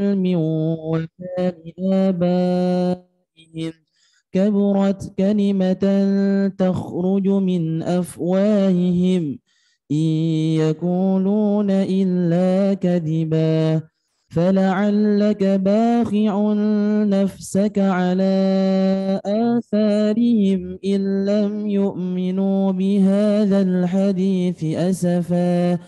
من وكان آبائهم كبرت كلمة تخرج من أفواههم إن يقولون إلا كذبا فلعلك باخع نفسك على آثارهم إن لم يؤمنوا بهذا الحديث أسفا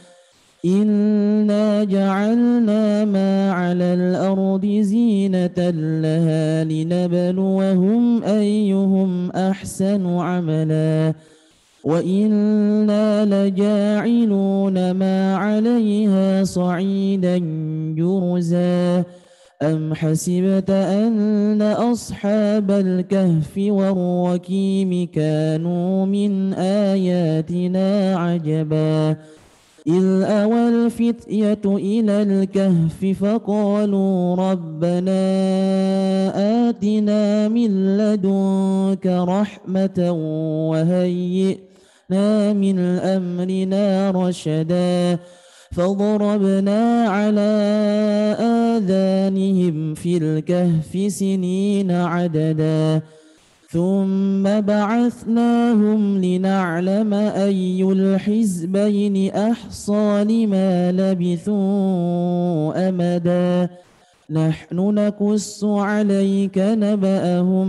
إنا جعلنا ما على الأرض زينة لها لنبلوهم أيهم أحسن عملا وإنا لجاعلون ما عليها صعيدا جرزا أم حسبت أن أصحاب الكهف والركيم كانوا من آياتنا عجبا إذ أوى الفتية إلى الكهف فقالوا ربنا آتنا من لدنك رحمة وهيئنا من أمرنا رشدا فضربنا على آذانهم في الكهف سنين عددا ثم بعثناهم لنعلم أي الحزبين أحصى لما لبثوا أمدا نحن نقص عليك نبأهم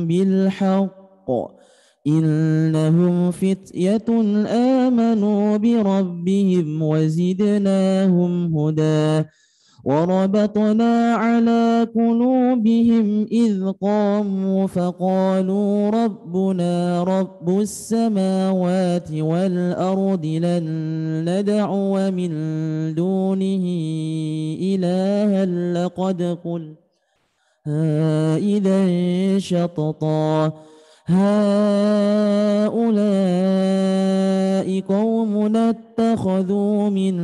بالحق إنهم فتية آمنوا بربهم وزدناهم هدى وربطنا على قلوبهم إذ قاموا فقالوا ربنا رب السماوات والأرض لن ندعو من دونه إلها لقد قلنا إذا شططا هؤلاء قومنا اتخذوا من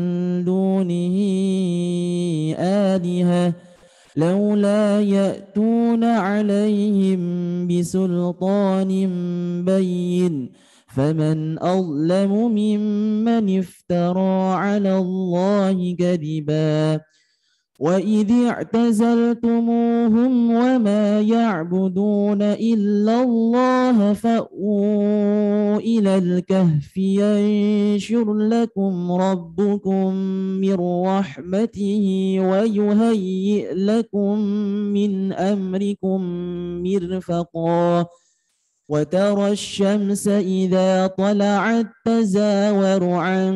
دونه آلهة لولا يأتون عليهم بسلطان بين فمن أظلم ممن افترى على الله كذبا وإذ اعتزلتموهم وما يعبدون إلا الله فأووا إلى الكهف ينشر لكم ربكم من رحمته ويهيئ لكم من أمركم مرفقا وترى الشمس إذا طلعت تزاور عن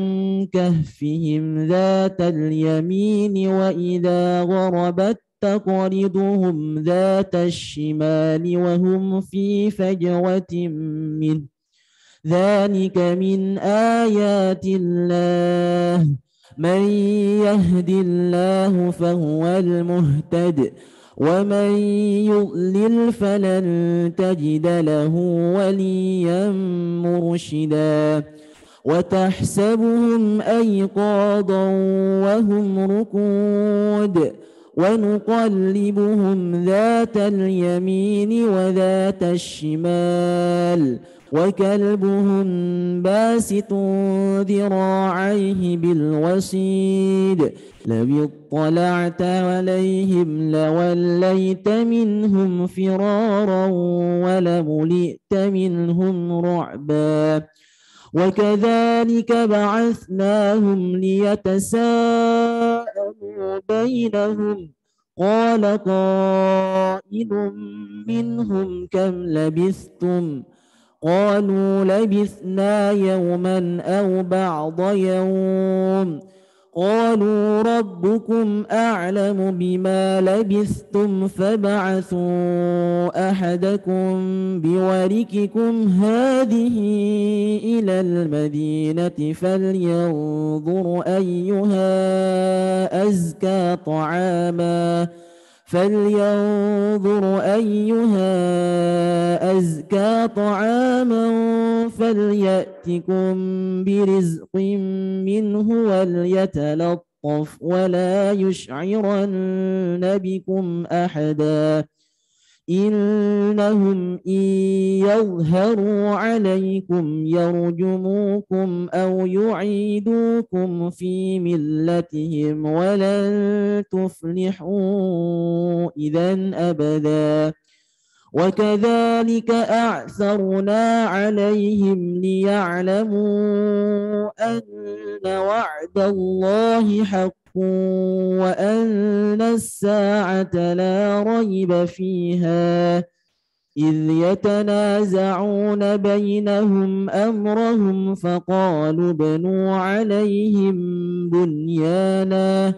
كهفهم ذات اليمين وإذا غربت تقرضهم ذات الشمال وهم في فجوة منه ذلك من آيات الله من يهد الله فهو المهتد ومن يضلل فلن تجد له وليا مرشدا وتحسبهم أيقاظا وهم ركود ونقلبهم ذات اليمين وذات الشمال وكلبهم باسط ذراعيه بالوصيد لو اطلعت عليهم لوليت منهم فرارا ولملئت منهم رعبا وكذلك بعثناهم ليتساءلوا بينهم قال قائل منهم كم لبثتم قالوا لبثنا يوما أو بعض يوم قالوا ربكم أعلم بما لبثتم فابعثوا أحدكم بورقكم هذه إلى المدينة فلينظر أيها أزكى طعاما فليأتكم برزق منه وليتلطف ولا يشعرن بكم أحدا إنهم إن يظهروا عليكم يرجموكم أو يعيدوكم في ملتهم ولن تفلحوا إذا أبدا وكذلك أعثرنا عليهم ليعلموا أن وعد الله حق وأن الساعة لا ريب فيها إذ يتنازعون بينهم أمرهم فقالوا ابنوا عليهم بنيانا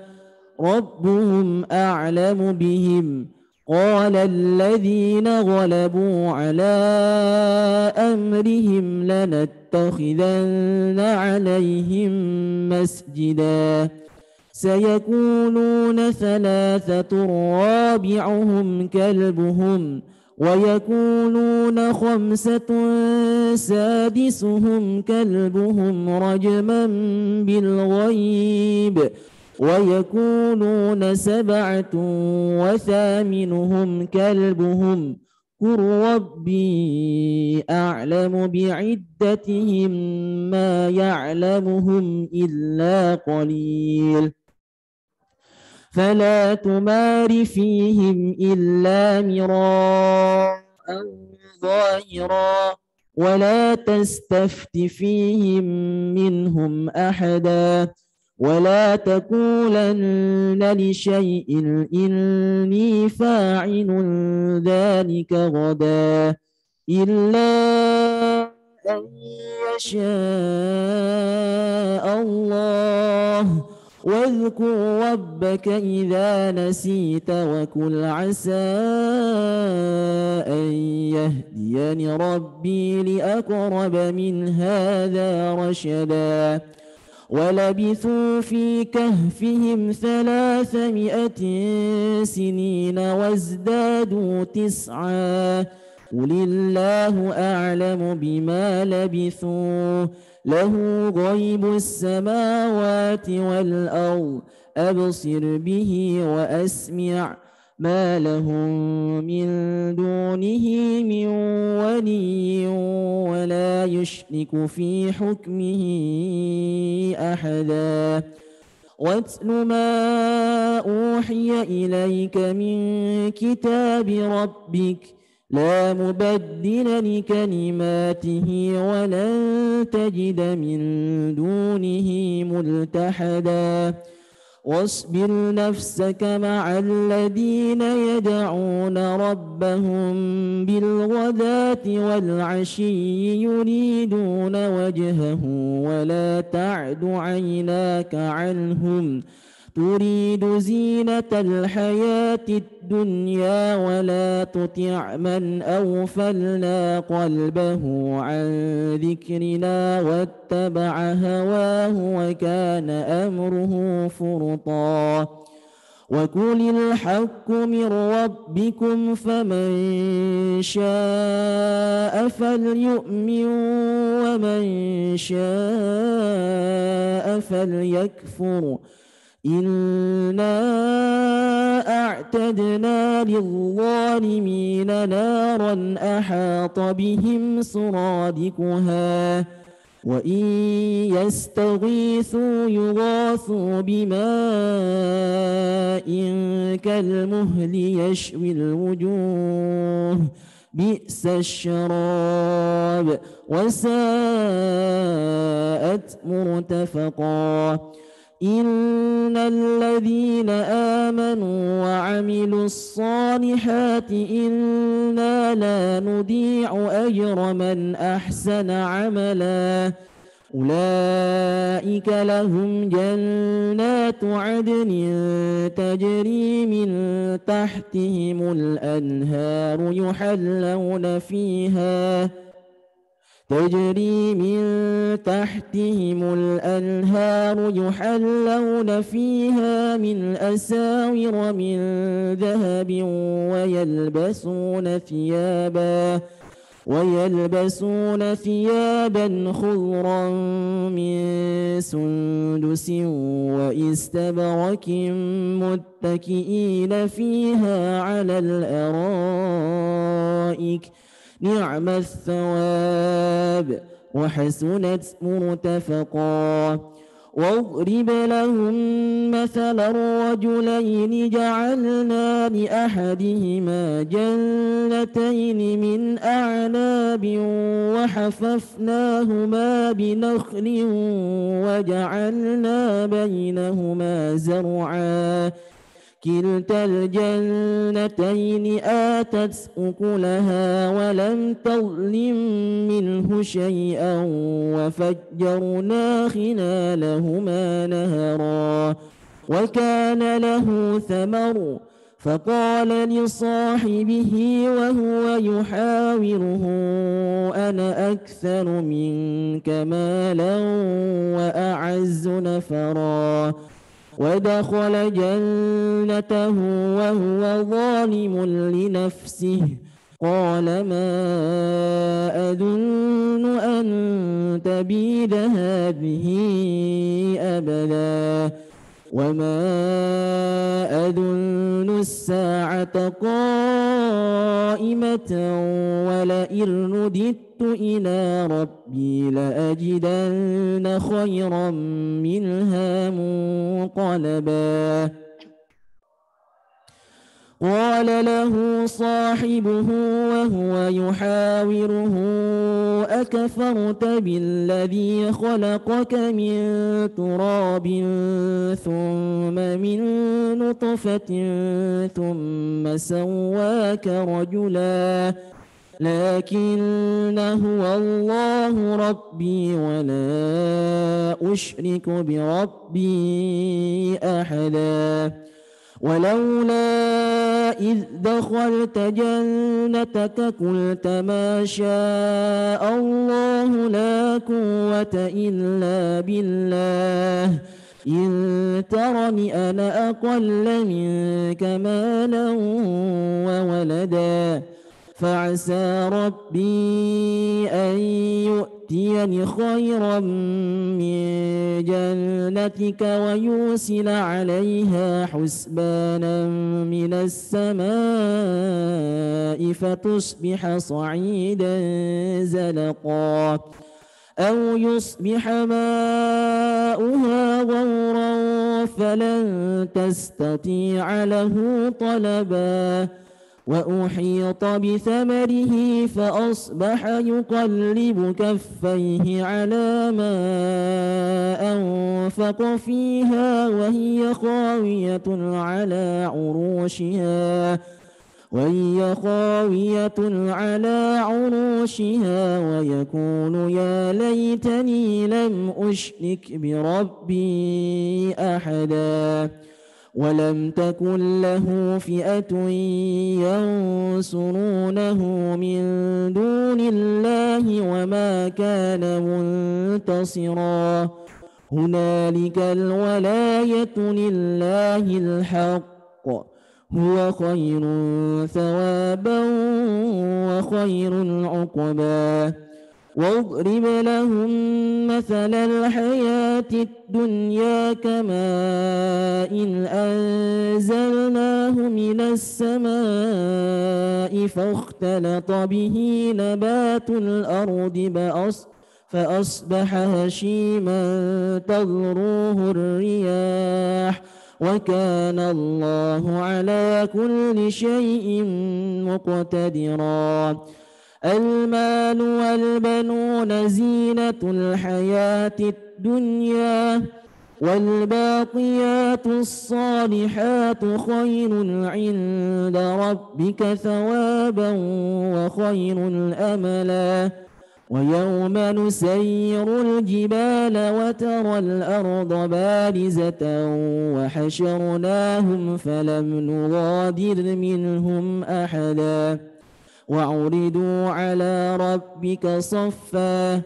ربهم أعلم بهم قال الذين غلبوا على أمرهم لنتخذن عليهم مسجدا سيقولون ثلاثة رابعهم كلبهم ويقولون خمسة سادسهم كلبهم رجما بالغيب ويقولون سبعة وثامنهم كلبهم قل ربي أعلم بعدتهم ما يعلمهم إلا قليل فلا تمار فيهم إلا مراء ظاهرا ولا تستفت فيهم منهم أحدا ولا تقولن لشيء إني فاعل ذلك غدا إلا أن يشاء الله واذكر ربك إذا نسيت وقل عسى أن يهديني ربي لأقرب من هذا رشدا ولبثوا في كهفهم 300 سنين وازدادوا 9 قل الله أعلم بما لبثوا له غيب السماوات والأرض أبصر به وأسمع ما لهم من دونه من ولي ولا يشرك في حكمه أحدا واتل ما أوحي إليك من كتاب ربك لا مبدل لكلماته ولن تجد من دونه ملتحدا واصبر نفسك مع الذين يدعون ربهم بالغداة والعشي يريدون وجهه ولا تعد عيناك عنهم تريد زينة الحياة الدنيا ولا تطع من أغفلنا قلبه عن ذكرنا واتبع هواه وكان أمره فرطا وقل الحق من ربكم فمن شاء فليؤمن ومن شاء فليكفر إنا أعتدنا للظالمين نارا أحاط بهم سرادقها وإن يستغيثوا يغاثوا بماء كالمهل يشوي الوجوه بئس الشراب وساءت مرتفقا إن الذين آمنوا وعملوا الصالحات إنا لا نضيع أجر من أحسن عملا أولئك لهم جنات عدن تجري من تحتهم الأنهار يحلون فيها من أساور من ذهب ويلبسون ثيابا خضرا من سندس وإستبرق متكئين فيها على الأرائك نعم الثواب وحسنت مرتفقا. واضرب لهم مثل الرجلين جعلنا لأحدهما جنتين من أعناب وحففناهما بنخل وجعلنا بينهما زرعا كلتا الجنتين آتت أكلها ولم تظلم منه شيئا وفجرنا خلالهما نهرا وكان له ثمر فقال لصاحبه وهو يحاوره أنا أكثر منك مالا وأعز نفرا ودخل جنته وهو ظالم لنفسه قال ما أظن أن تبيد هذه أبدا وما أظن الساعة قائمة ولئن رددت إلى ربي لأجدن خيرا منها منقلبا. قال له صاحبه وهو يحاوره أكفرت بالذي خلقك من تراب ثم من نطفة ثم سواك رجلا لكن هو الله ربي ولا أشرك بربي أحدا. ولولا إذ دخلت جنتك قلت ما شاء الله لا قوة إلا بالله إن ترني أنا أقل منك مالا وولدا فعسى ربي أن يؤتيني خيرا من جنتك ويرسل عليها حسبانا من السماء فتصبح صعيدا زلقا أو يصبح ماؤها غورا فلن تستطيع له طلبا. وأحيط بثمره فأصبح يقلب كفيه على ما أنفق فيها وهي خاوية على عروشها ويقول يا ليتني لم أشرك بربي أحدا. ولم تكن له فئة ينصرونه من دون الله وما كان منتصرا. هنالك الولاية لله الحق هو خير ثوابا وخير عقبا. واضرب لهم مثل الحياة الدنيا كماء أنزلناه من السماء فاختلط به نبات الأرض فأصبح هشيما تذروه الرياح وكان الله على كل شيء مقتدرا. المال والبنون زينة الحياة الدنيا والباقيات الصالحات خير عند ربك ثوابا وخير أملا. ويوم نسير الجبال وترى الأرض بارزة وحشرناهم فلم نغادر منهم أحدا وعرضوا على ربك صفا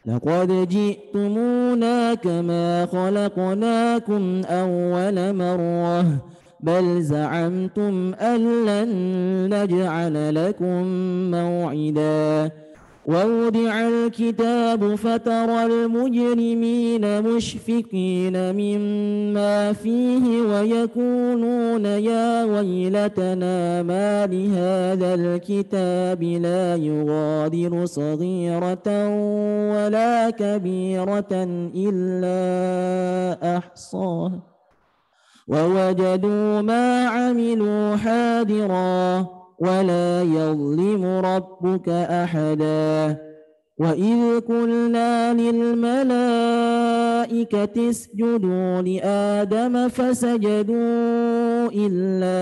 لقد جئتمونا كما خلقناكم أول مرة بل زعمتم أن لن نجعل لكم موعدا ووضع الكتاب فترى المجرمين مشفقين مما فيه ويقولون يا ويلتنا ما لهذا الكتاب لا يغادر صغيرة ولا كبيرة إلا أحصاها ووجدوا ما عملوا حاضرا ولا يظلم ربك أحدا. وإذ قلنا للملائكة اسجدوا لآدم فسجدوا إلا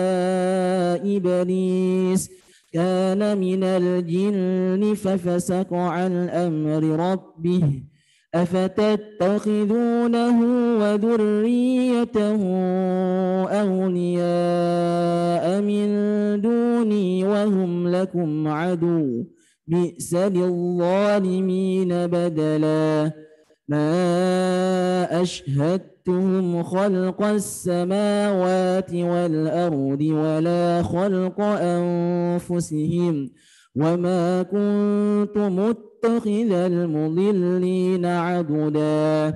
إبليس كان من الجن ففسق عن أمر ربه أفتتخذونه وذريته أولياء من دوني وهم لكم عدو بئس للظالمين بدلا. ما أشهدتهم خلق السماوات والأرض ولا خلق أنفسهم وما كنت متخذ المضلين عضدا.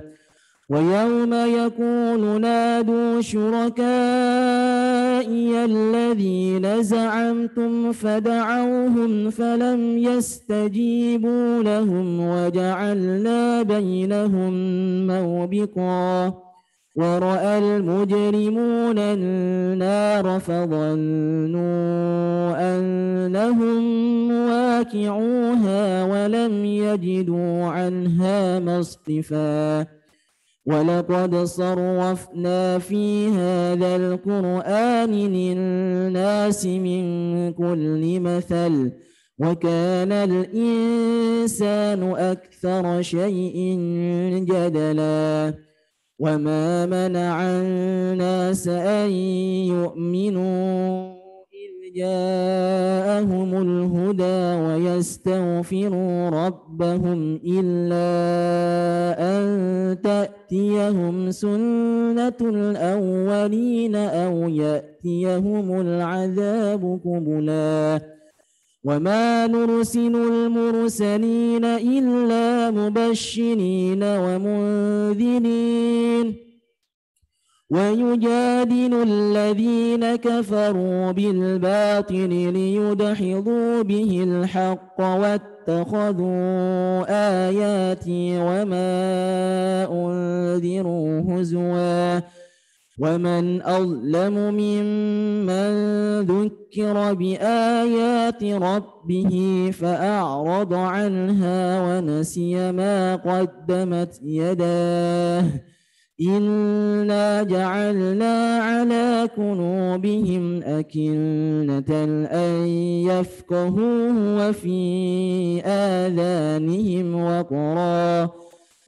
ويوم يقول نادوا شركائي الذين زعمتم فدعوهم فلم يستجيبوا لهم وجعلنا بينهم موبقا. ورأى المجرمون النار فظنوا أنهم مواقعوها ولم يجدوا عنها مصرفا. ولقد صرفنا في هذا القرآن للناس من كل مثل وكان الإنسان أكثر شيء جدلا. وما منع الناس أن يؤمنوا إذ جاءهم الهدى ويستغفروا ربهم إلا أن تأتيهم سنة الأولين أو يأتيهم العذاب قبلا. وما نرسل المرسلين إلا مبشرين ومنذرين ويجادل الذين كفروا بالباطل ليدحضوا به الحق واتخذوا آياتي وما أنذروا هزوا. ومن أظلم ممن ذكر بآيات ربه فأعرض عنها ونسي ما قدمت يداه إنا جعلنا على قلوبهم أكنة أن يفقهوه وفي آذانهم وقرا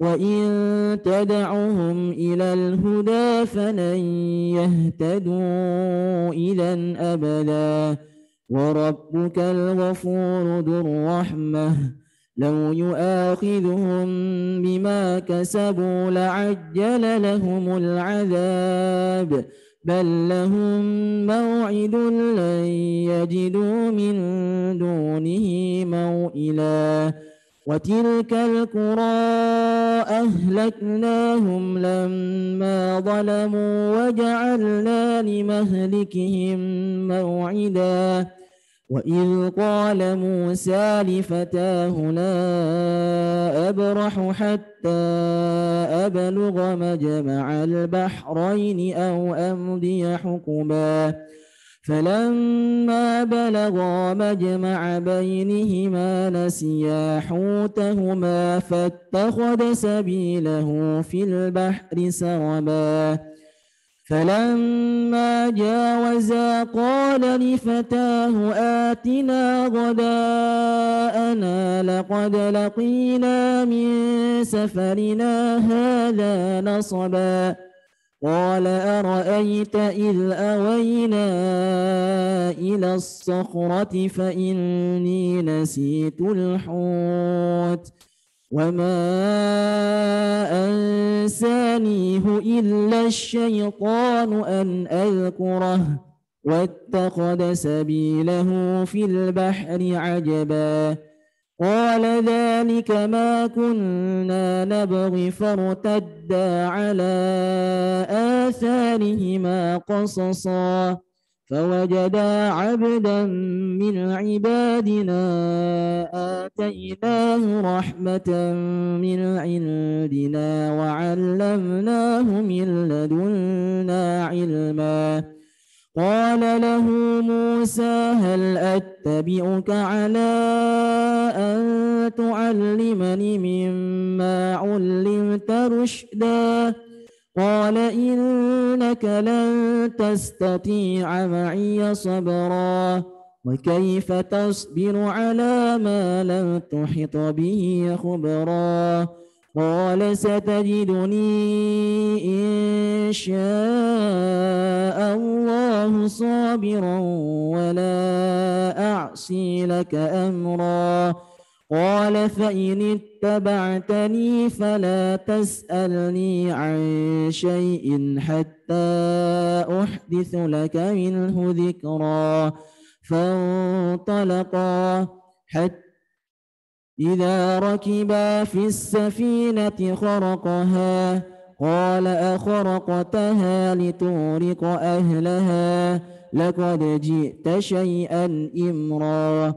وإن تدعهم إلى الهدى فلن يهتدوا إذا أبدا. وربك الغفور ذو الرحمة لو يؤاخذهم بما كسبوا لعجل لهم العذاب بل لهم موعد لن يجدوا من دونه موئلا. وتلك القرى أهلكناهم لما ظلموا وجعلنا لمهلكهم موعدا. وإذ قال موسى لفتاه لا أبرح حتى أبلغ مجمع البحرين أو أمضي حقبا فلما بلغا مجمع بينهما نسيا حوتهما فاتخذ سبيله في البحر سربا. فلما جاوزا قال لفتاه آتنا غداءنا لقد لقينا من سفرنا هذا نصبا. قال أرأيت إذ أوينا إلى الصخرة فإني نسيت الحوت وما أنسانيه إلا الشيطان أن أذكره واتخذ سبيله في البحر عجبا. قال ذلك ما كنا نبغي فارتدا على آثارهما قصصا فوجدا عبدا من عبادنا آتيناه رحمة من عندنا وعلمناه من لدنا علما قال له موسى هل أتبعك على أن تعلمني مما علمت رشدا قال إنك لن تستطيع معي صبرا وكيف تصبر على ما لم تحط به خبرا قال ستجدني إن شاء الله صابرا ولا أعصي لك أمرا قال فإن اتبعتني فلا تسألني عن شيء حتى أحدث لك منه ذكرا فانطلقا حتى إذا ركبا في السفينة خرقها قال أخرقتها لتغرق أهلها لقد جئت شيئا إمرا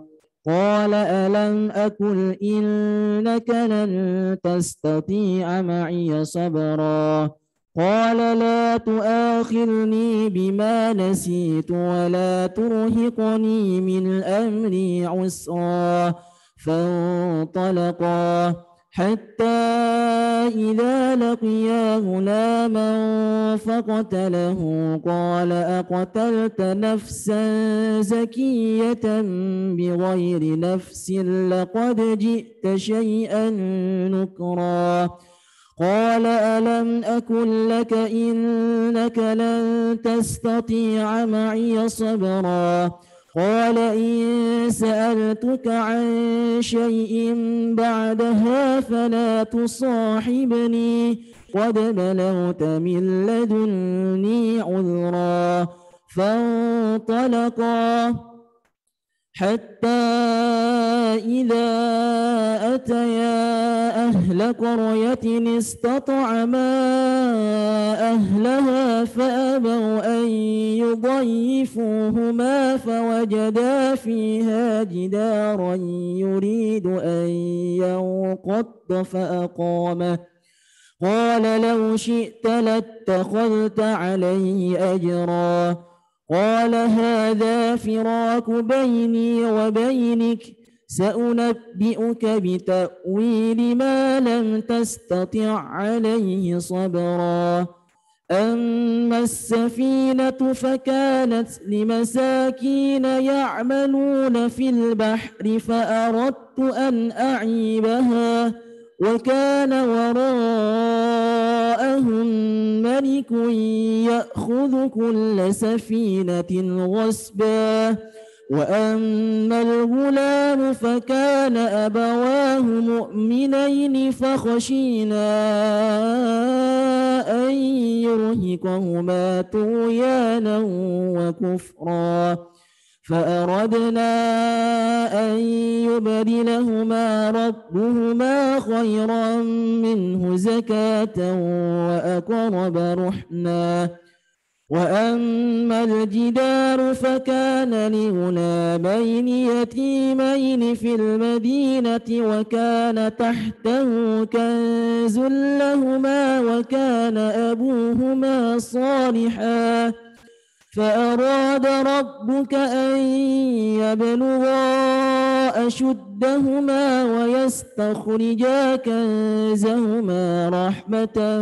قال ألم أقل إنك لن تستطيع معي صبرا قال لا تؤاخذني بما نسيت ولا ترهقني من أمري عسرا فانطلقا حتى إذا لقيا غلاما فقتله قال أقتلت نفسا زكية بغير نفس لقد جئت شيئا نكرا قال ألم أكن لك إنك لن تستطيع معي صبرا قال إن سألتك عن شيء بعدها فلا تصاحبني قد بلغت من لدني عذرا فانطلقا حتى إذا أتيا أهل قرية استطعما أهلها فأبوا أن يضيفوهما فوجدا فيها جدارا يريد أن ينقض فأقامه قال لو شئت لاتخذت عليه أجرا قال هذا فراق بيني وبينك سأنبئك بتأويل ما لم تستطع عليه صبرا أما السفينة فكانت لمساكين يعملون في البحر فأردت أن أعيبها وكان وراءهم ملك يأخذ كل سفينة غصبا وأما الغلام فكان أبواه مؤمنين فخشينا أن يرهقهما طغيانا وكفرا فأردنا أن يبدلهما ربهما خيرا منه زكاة وأقرب رحما وأما الجدار فكان لغلامين يتيمين في المدينة وكان تحته كنز لهما وكان أبوهما صالحا فأراد ربك أن يبلغا أشدهما ويستخرجا كنزهما رحمة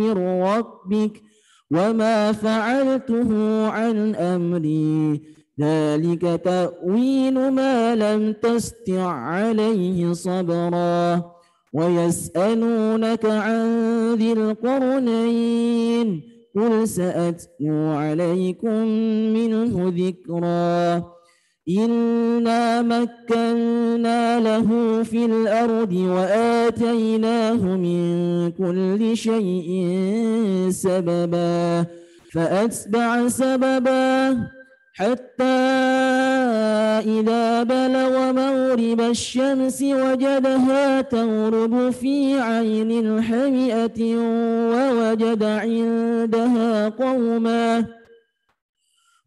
من ربك وما فعلته عن أمري ذلك تأويل ما لم تستطع عليه صبرا ويسألونك عن ذي القرنين قل سأتلو عليكم منه ذكرا إنا مكنا له في الأرض وآتيناه من كل شيء سببا فأتبع سببا حتى إذا بلغ مغرب الشمس وجدها تغرب في عين حمئة ووجد عندها قوما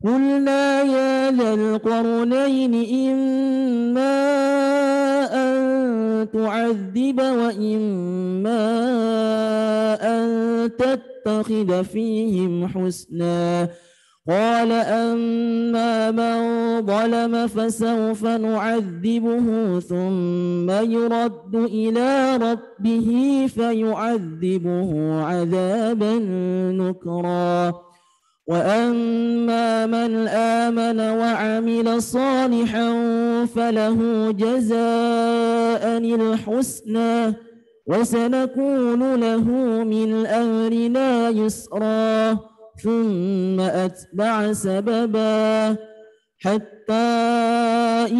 قلنا يا ذا القرنين إما أن تعذب وإما أن تتخذ فيهم حسنا قال أما من ظلم فسوف نعذبه ثم يرد إلى ربه فيعذبه عذابا نكرا وأما من آمن وعمل صالحا فله جزاء الحسنى وسنكون له من أمرنا يسرا ثم أتبع سببا حتى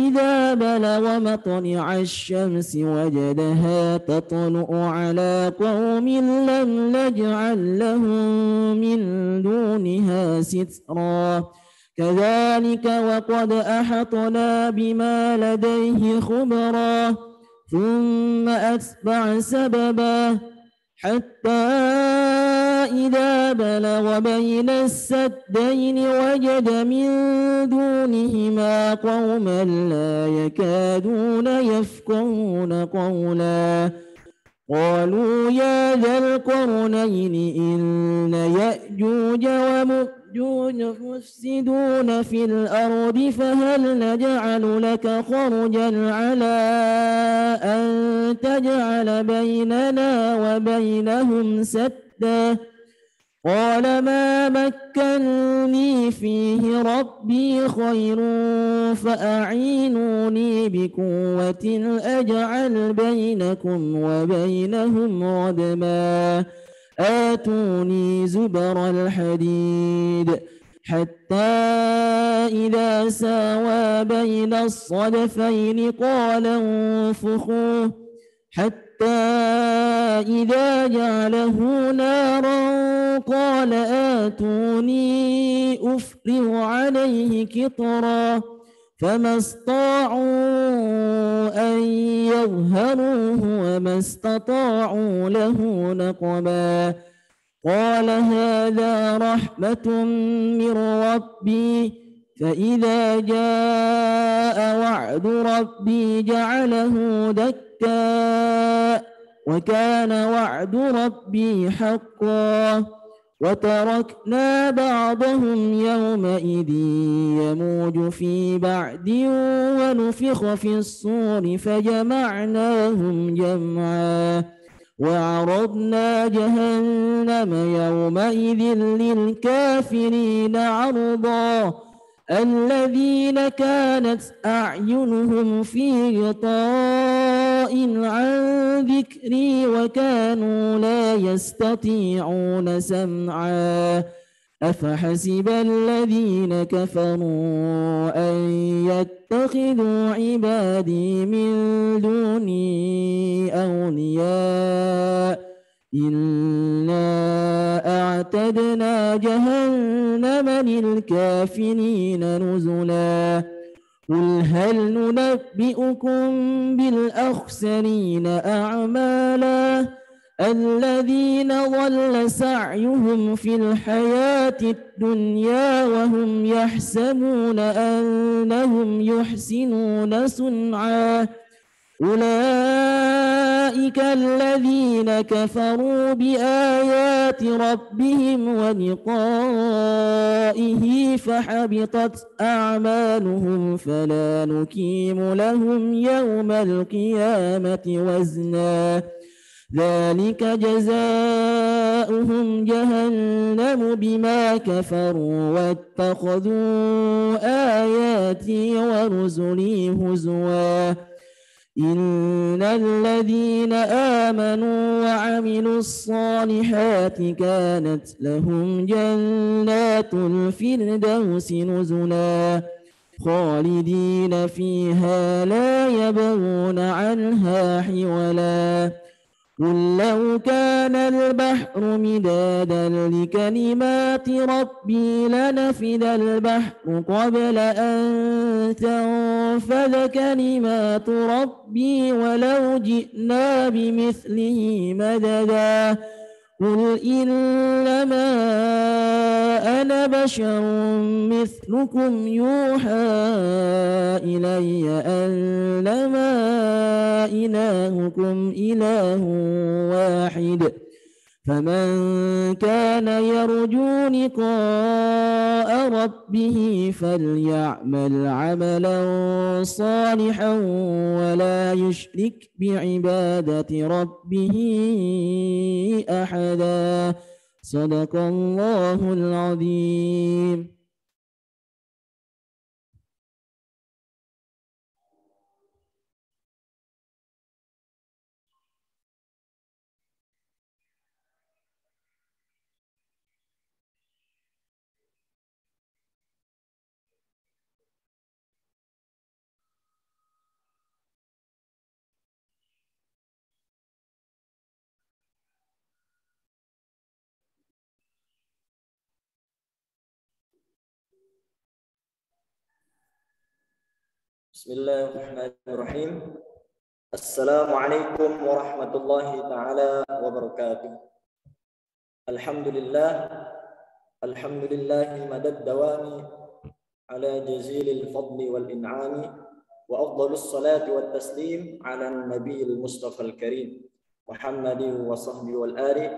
إذا بلغ مطلع الشمس وجدها تطلع على قوم لم نجعل لهم من دونها سترا كذلك وقد أحطنا بما لديه خبرا ثم أتبع سببا حتى إذا بلغ بين السدين وجد من دونهما قوما لا يكادون يفقهون قولا قالوا يا ذا القرنين إن يأجوج ومأجوج مفسدون في الأرض فهل نجعل لك خرجا على أن تجعل بيننا وبينهم سدا قال ما مكنني فيه ربي خير فأعينوني بقوة أجعل بينكم وبينهم ردما آتوني زبر الحديد حتى إذا ساوى بين الصدفين قال انفخوا حتى إذا جعله نارا قال آتوني أفرغ عليه قطرا فما استطاعوا أن يظهروه وما استطاعوا له نقبا قال هذا رحمة من ربي فإذا جاء وعد ربي جعله دكا وكان وعد ربي حقا وتركنا بعضهم يومئذ يموج في بعد ونفخ في الصور فجمعناهم جمعا وعرضنا جهنم يومئذ للكافرين عرضا الذين كانت أعينهم في غطاء عن ذكري وكانوا لا يستطيعون سمعا أفحسب الذين كفروا أن يتخذوا عبادي من دوني أولياء إنا أعتدنا جهنم للكافرين نزلا قل هل ننبئكم بالأخسرين أعمالا الذين ضل سعيهم في الحياة الدنيا وهم يحسبون أنهم يحسنون صنعا أولئك الذين كفروا بآيات ربهم ولقائه فحبطت أعمالهم فلا نقيم لهم يوم القيامة وزنا ذلك جزاؤهم جهنم بما كفروا واتخذوا آياتي ورسلي هزوا إن الذين آمنوا وعملوا الصالحات كانت لهم جنات الفردوس نزلا خالدين فيها لا يبغون عنها حولا قل لو كان البحر مدادا لكلمات ربي لنفد البحر قبل أن تنفذ كلمات ربي ولو جئنا بمثله مددا قل إنما أنا بشر مثلكم يوحى إلي أنما إلهكم إله واحد فمن كان يرجو لقاء ربه فليعمل عملا صالحا ولا يشرك بعبادة ربه أحدا. صدق الله العظيم. Bismillahirrahmanirrahim. Assalamualaikum warahmatullahi ta'ala wabarakatuh. Alhamdulillahi madad dawami ala jazilil fadli wal in'ami wa afdalus salati wat taslim ala nabiyil mustafa al karim Muhammadin wa sahbihi wal ali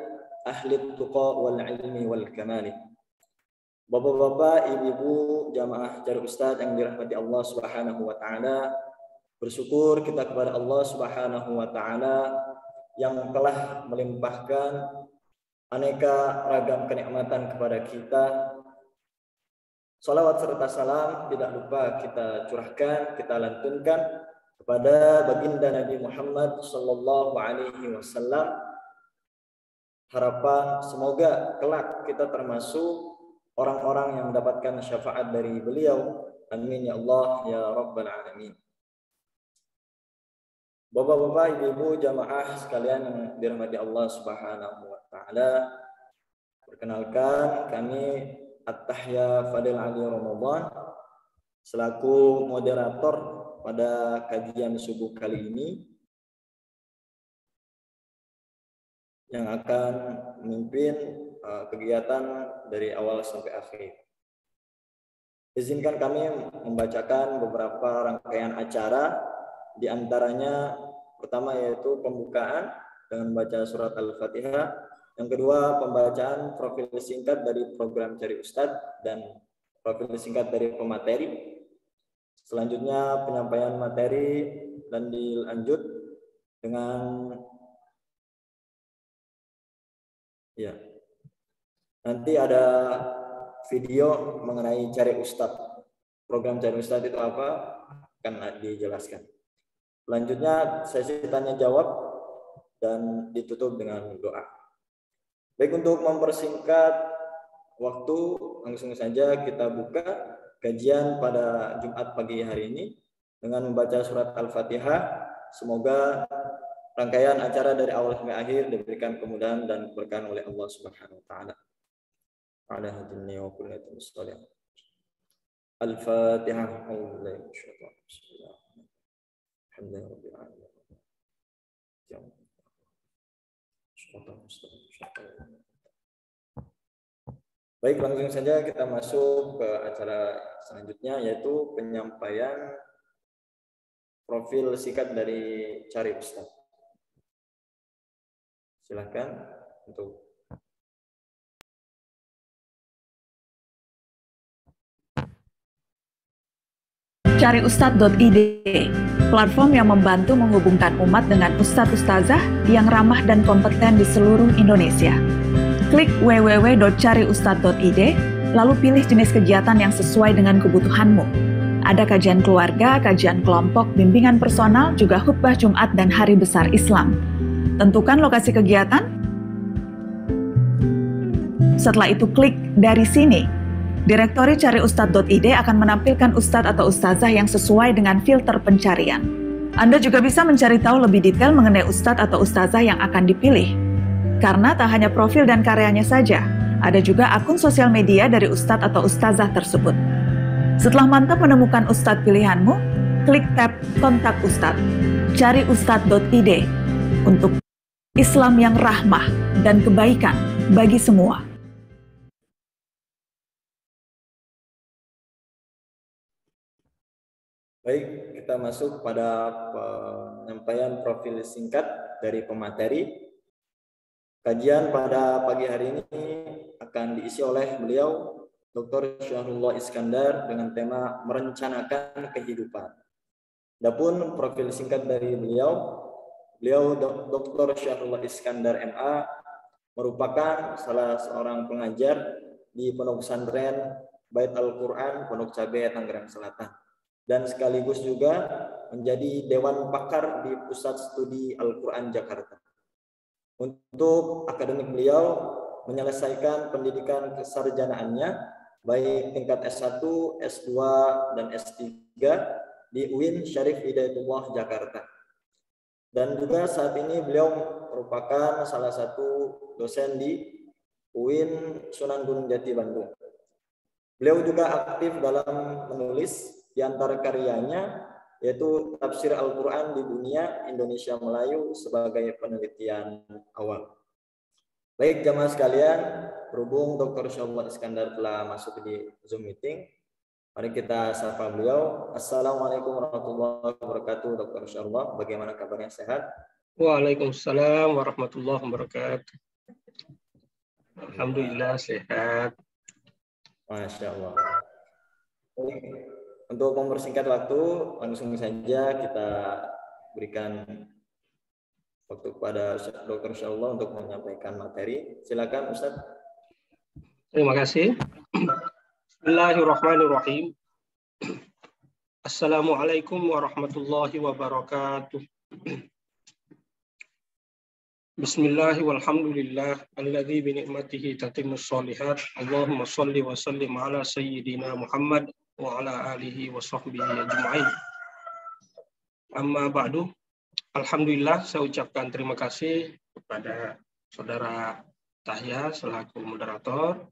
ahli tuqa wal ilmi wal kamali. Bapak-bapak, ibu-ibu, jamaah Cari Ustadz yang dirahmati Allah Subhanahu wa taala, bersyukur kita kepada Allah Subhanahu wa taala yang telah melimpahkan aneka ragam kenikmatan kepada kita. Salawat serta salam tidak lupa kita curahkan, kita lantunkan kepada baginda Nabi Muhammad sallallahu alaihi wasallam. Harapan semoga kelak kita termasuk orang-orang yang mendapatkan syafaat dari beliau. Amin ya Allah ya Rabbal Alamin. Bapak-bapak, ibu-ibu, jamaah sekalian yang dirahmati Allah Subhanahu wa taala. Perkenalkan, kami At-Tahya Fadil Ali Ramadan selaku moderator pada kajian subuh kali ini yang akan memimpin kegiatan dari awal sampai akhir. Izinkan kami membacakan beberapa rangkaian acara, di antaranya pertama yaitu pembukaan dengan membaca surat Al-Fatihah, yang kedua pembacaan profil singkat dari program Cari Ustadz dan profil singkat dari pemateri. Selanjutnya penyampaian materi dan dilanjut dengan nanti ada video mengenai Cari Ustadz. Program Cari Ustadz itu apa akan dijelaskan. Selanjutnya sesi tanya jawab dan ditutup dengan doa. Baik, untuk mempersingkat waktu, langsung saja kita buka kajian pada Jumat pagi hari ini dengan membaca surat Al-Fatihah. Semoga rangkaian acara dari awal sampai akhir diberikan kemudahan dan keberkahan oleh Allah Subhanahu wa taala. Ala hadinni wa kullatin salih. Al-Fatihah. Baik, langsung saja kita masuk ke acara selanjutnya, yaitu penyampaian profil singkat dari Cari Ustadz. Silakan untuk cariustadz.id, platform yang membantu menghubungkan umat dengan ustadz-ustazah yang ramah dan kompeten di seluruh Indonesia. Klik www.cariustadz.id, lalu pilih jenis kegiatan yang sesuai dengan kebutuhanmu. Ada kajian keluarga, kajian kelompok, bimbingan personal, juga khutbah Jumat dan hari besar Islam. Tentukan lokasi kegiatan. Setelah itu klik dari sini. Direktori cariustadz.id akan menampilkan ustadz atau ustazah yang sesuai dengan filter pencarian. Anda juga bisa mencari tahu lebih detail mengenai ustadz atau ustazah yang akan dipilih. Karena tak hanya profil dan karyanya saja, ada juga akun sosial media dari ustadz atau ustazah tersebut. Setelah mantap menemukan ustadz pilihanmu, klik tab Kontak Ustadz. Cari ustadz.id untuk Islam yang rahmah dan kebaikan bagi semua. Baik, kita masuk pada penyampaian profil singkat dari pemateri. Kajian pada pagi hari ini akan diisi oleh beliau Dr. Syahrullah Iskandar dengan tema merencanakan kehidupan. Adapun profil singkat dari beliau Dr. Syahrullah Iskandar MA merupakan salah seorang pengajar di Pondok Pesantren Bait Al-Quran Pondok Cabe Tangerang Selatan, dan sekaligus juga menjadi Dewan Pakar di Pusat Studi Al-Quran Jakarta. Untuk akademik beliau menyelesaikan pendidikan kesarjanaannya baik tingkat S1, S2, dan S3 di UIN Syarif Hidayatullah Jakarta. Dan juga saat ini beliau merupakan salah satu dosen di UIN Sunan Gunung Jati Bandung. Beliau juga aktif dalam menulis, di antara karyanya yaitu Tafsir Al-Quran di Dunia Indonesia Melayu sebagai penelitian awal. Baik jamaah sekalian, berhubung Dr. Syahrullah Iskandar telah masuk di Zoom meeting, mari kita sapa beliau. Assalamualaikum warahmatullahi wabarakatuh, Dr. Syahrullah. Bagaimana kabarnya, sehat? Waalaikumsalam warahmatullahi wabarakatuh. Alhamdulillah sehat. Masya Allah. Untuk mempersingkat waktu, langsung saja kita berikan waktu kepada Dr. Syahrullah untuk menyampaikan materi. Silakan Ustaz. Terima kasih. Bismillahirrahmanirrahim. Assalamualaikum warahmatullahi wabarakatuh. Bismillahi walhamdulillah alladzi bi ni'matihi tatimmus shalihat. Allahumma shalli wa sallim ala sayyidina Muhammad wa ala alihi wa sahbihi ajma'in. Amma ba'du. Alhamdulillah, saya ucapkan terima kasih kepada Saudara Tahya selaku moderator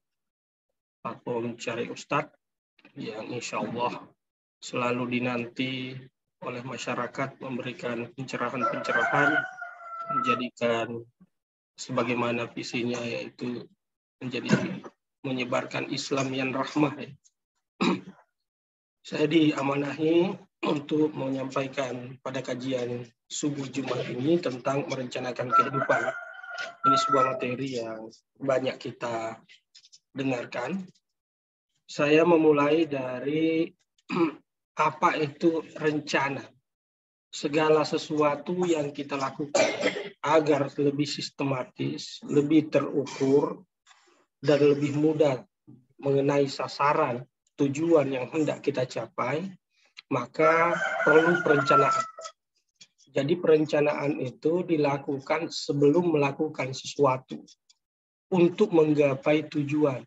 platform Cari Ustadz yang insya Allah selalu dinanti oleh masyarakat, memberikan pencerahan-pencerahan, menjadikan sebagaimana visinya, yaitu menyebarkan Islam yang rahmah. Saya diamanahi untuk menyampaikan pada kajian subuh Jumat ini tentang merencanakan kehidupan. Ini sebuah materi yang banyak kita dengarkan. Saya memulai dari apa itu rencana. Segala sesuatu yang kita lakukan agar lebih sistematis, lebih terukur, dan lebih mudah mengenai sasaran tujuan yang hendak kita capai, maka perlu perencanaan. Jadi perencanaan itu dilakukan sebelum melakukan sesuatu untuk menggapai tujuan.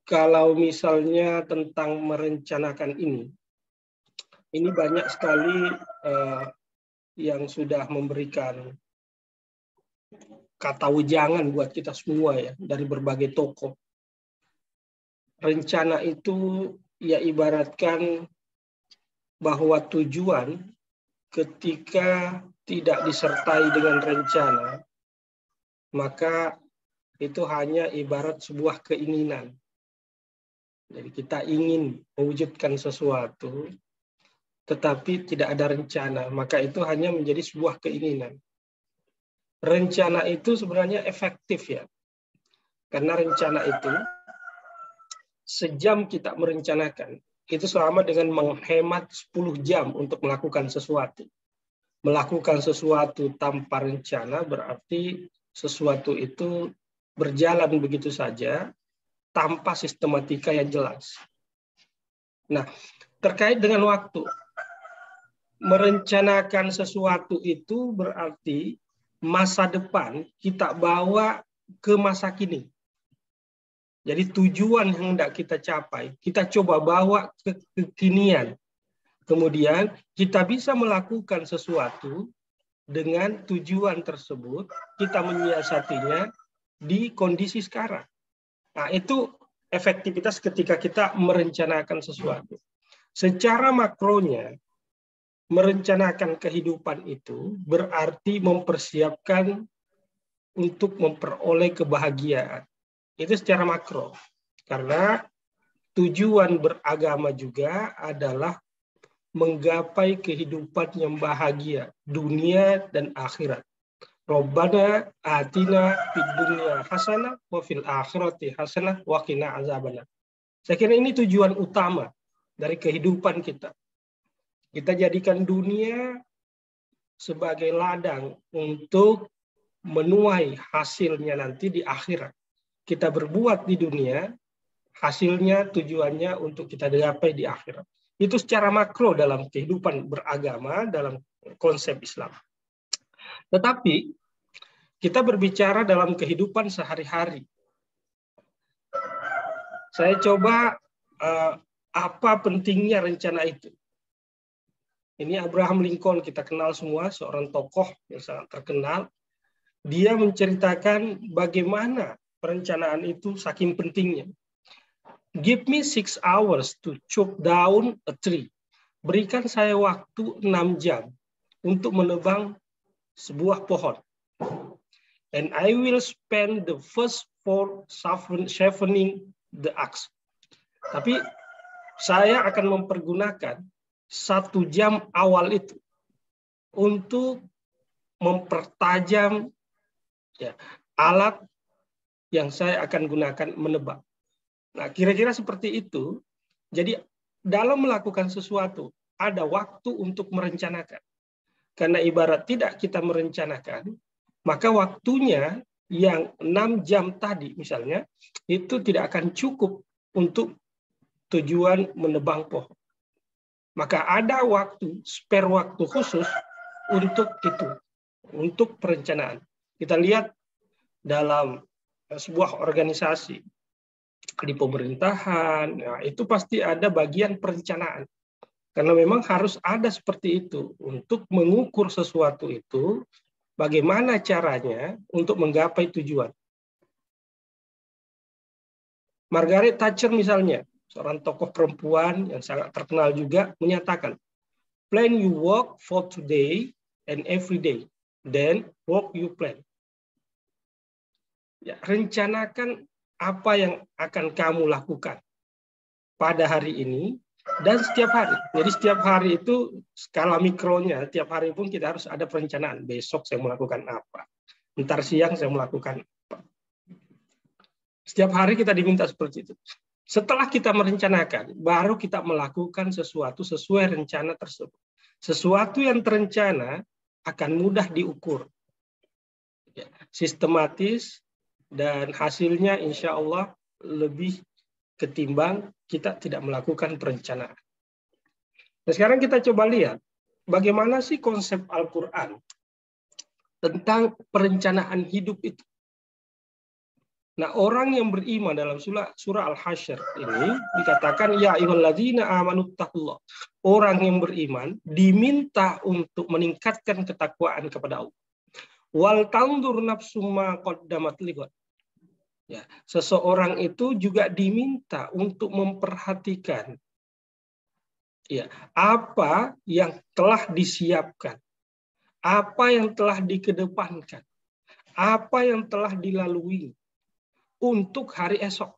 Kalau misalnya tentang merencanakan ini banyak sekali yang sudah memberikan kata wejangan buat kita semua ya, dari berbagai tokoh. Rencana itu ya ibaratkan bahwa tujuan ketika tidak disertai dengan rencana, maka itu hanya ibarat sebuah keinginan. Jadi kita ingin mewujudkan sesuatu, tetapi tidak ada rencana, maka itu hanya menjadi sebuah keinginan. Rencana itu sebenarnya efektif ya, karena rencana itu sejam kita merencanakan, itu sama dengan menghemat 10 jam untuk melakukan sesuatu. Melakukan sesuatu tanpa rencana berarti sesuatu itu berjalan begitu saja, tanpa sistematika yang jelas. Nah, terkait dengan waktu, merencanakan sesuatu itu berarti masa depan kita bawa ke masa kini. Jadi tujuan yang hendak kita capai, kita coba bawa ke kekinian. Kemudian kita bisa melakukan sesuatu dengan tujuan tersebut, kita menyiasatinya di kondisi sekarang. Nah, itu efektivitas ketika kita merencanakan sesuatu. Secara makronya, merencanakan kehidupan itu berarti mempersiapkan untuk memperoleh kebahagiaan. Itu secara makro. Karena tujuan beragama juga adalah menggapai kehidupan yang bahagia, dunia dan akhirat. Rabbana atina fid dunya hasanah wa fil akhirati hasanah wa qina azabannar. Saya kira ini tujuan utama dari kehidupan kita. Kita jadikan dunia sebagai ladang untuk menuai hasilnya nanti di akhirat. Kita berbuat di dunia, hasilnya tujuannya untuk kita gapai di akhirat. Itu secara makro dalam kehidupan beragama, dalam konsep Islam. Tetapi kita berbicara dalam kehidupan sehari-hari. Saya coba apa pentingnya rencana itu. Ini Abraham Lincoln, kita kenal semua, seorang tokoh yang sangat terkenal. Dia menceritakan bagaimana perencanaan itu saking pentingnya. Give me 6 hours to chop down a tree. Berikan saya waktu 6 jam untuk menebang sebuah pohon. And I will spend the first 4 sharpening the axe. Tapi saya akan mempergunakan 1 jam awal itu untuk mempertajam alat yang saya akan gunakan menebang. Nah, kira-kira seperti itu. Jadi dalam melakukan sesuatu ada waktu untuk merencanakan. Karena ibarat tidak kita merencanakan, maka waktunya yang 6 jam tadi misalnya, itu tidak akan cukup untuk tujuan menebang pohon. Maka ada waktu, spare waktu khusus untuk itu, untuk perencanaan. Kita lihat dalam sebuah organisasi, di pemerintahan, ya, itu pasti ada bagian perencanaan. Karena memang harus ada seperti itu, untuk mengukur sesuatu itu, bagaimana caranya untuk menggapai tujuan. Margaret Thatcher misalnya, seorang tokoh perempuan yang sangat terkenal juga, menyatakan, plan you work for today and every day, then work you plan. Ya, rencanakan apa yang akan kamu lakukan pada hari ini dan setiap hari. Jadi setiap hari itu skala mikronya, setiap hari pun kita harus ada perencanaan. Besok saya melakukan apa, ntar siang saya melakukan apa. Setiap hari kita diminta seperti itu. Setelah kita merencanakan, baru kita melakukan sesuatu sesuai rencana tersebut. Sesuatu yang terencana akan mudah diukur. Sistematis, dan hasilnya insya Allah lebih ketimbang kita tidak melakukan perencanaan. Nah, sekarang kita coba lihat bagaimana sih konsep Al-Quran tentang perencanaan hidup itu. Nah, orang yang beriman dalam surah Al-Hasyr ini dikatakan, ya ayyuhalladzina amanu taqullah. Orang yang beriman diminta untuk meningkatkan ketakwaan kepada Allah. Wal tandur nafsum ma qaddamat lighad. Ya, seseorang itu juga diminta untuk memperhatikan apa yang telah disiapkan, apa yang telah dikedepankan, apa yang telah dilalui untuk hari esok.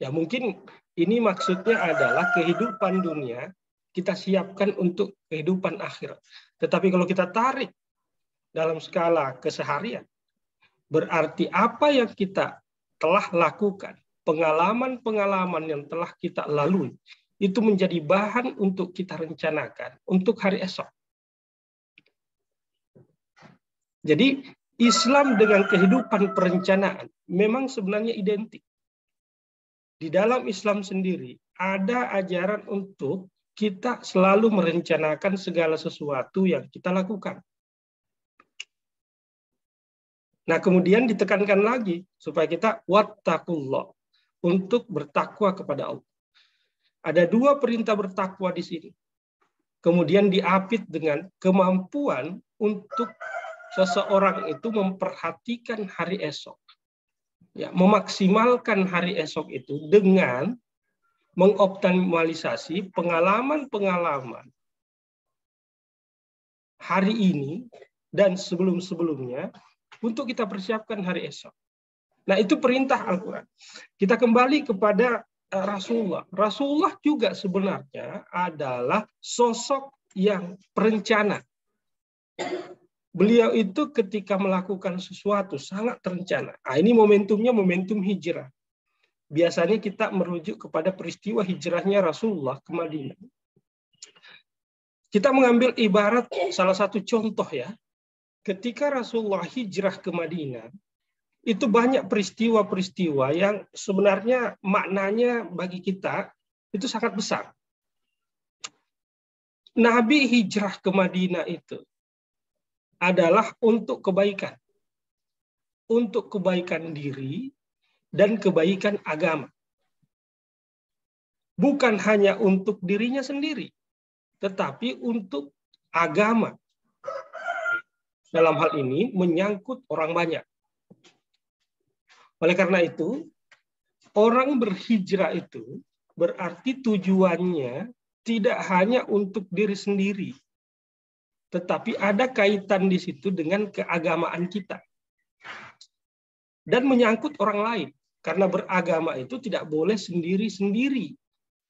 Ya, mungkin ini maksudnya adalah kehidupan dunia kita siapkan untuk kehidupan akhirat. Tetapi kalau kita tarik dalam skala keseharian, berarti apa yang kita telah lakukan, pengalaman-pengalaman yang telah kita lalui, itu menjadi bahan untuk kita rencanakan untuk hari esok. Jadi Islam dengan kehidupan perencanaan memang sebenarnya identik. Di dalam Islam sendiri ada ajaran untuk kita selalu merencanakan segala sesuatu yang kita lakukan. Nah, kemudian ditekankan lagi supaya kita wattaqullah. untuk bertakwa kepada Allah. Ada dua perintah bertakwa di sini. Kemudian diapit dengan kemampuan untuk seseorang itu memperhatikan hari esok. Ya, memaksimalkan hari esok itu dengan mengoptimalisasi pengalaman-pengalaman hari ini dan sebelum-sebelumnya untuk kita persiapkan hari esok. Nah, itu perintah Al-Quran. Kita kembali kepada Rasulullah. Rasulullah juga sebenarnya adalah sosok yang perencana. Beliau itu ketika melakukan sesuatu sangat terencana. Nah, ini momentumnya momentum hijrah. Biasanya kita merujuk kepada peristiwa hijrahnya Rasulullah ke Madinah. Kita mengambil ibarat salah satu contoh ya. Ketika Rasulullah hijrah ke Madinah, itu banyak peristiwa-peristiwa yang sebenarnya maknanya bagi kita itu sangat besar. Nabi hijrah ke Madinah itu adalah untuk kebaikan. Untuk kebaikan diri dan kebaikan agama. Bukan hanya untuk dirinya sendiri, tetapi untuk agama. Dalam hal ini menyangkut orang banyak. Oleh karena itu, orang berhijrah itu berarti tujuannya tidak hanya untuk diri sendiri, tetapi ada kaitan di situ dengan keagamaan kita. Dan menyangkut orang lain, karena beragama itu tidak boleh sendiri-sendiri,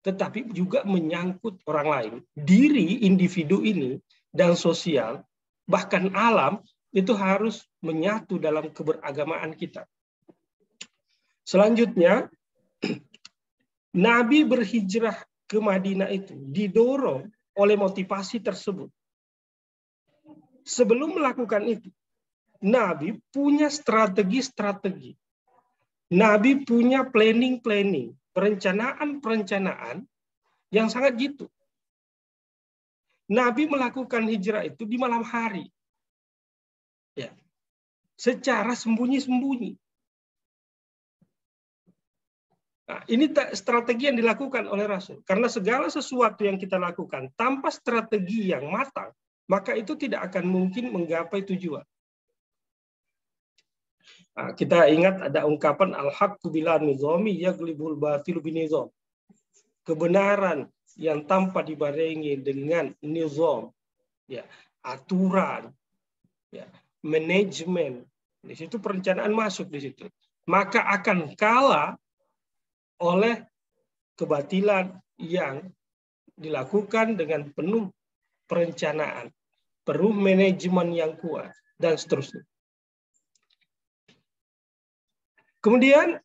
tetapi juga menyangkut orang lain. Diri individu ini dan sosial, bahkan alam, itu harus menyatu dalam keberagamaan kita. Selanjutnya, Nabi berhijrah ke Madinah itu didorong oleh motivasi tersebut. Sebelum melakukan itu, Nabi punya strategi-strategi. Nabi punya planning-planning, perencanaan-perencanaan yang sangat jitu. Nabi melakukan hijrah itu di malam hari. Ya. Secara sembunyi-sembunyi. Nah, ini strategi yang dilakukan oleh Rasul. Karena segala sesuatu yang kita lakukan tanpa strategi yang matang, maka itu tidak akan mungkin menggapai tujuan. Nah, kita ingat ada ungkapan al-haqqu bila nizami yaglibul batilu binizam. Kebenaran yang tanpa dibarengi dengan nizam, ya, aturan, ya, manajemen, di situ perencanaan masuk di situ, maka akan kalah oleh kebatilan yang dilakukan dengan penuh perencanaan, penuh manajemen yang kuat, dan seterusnya. Kemudian,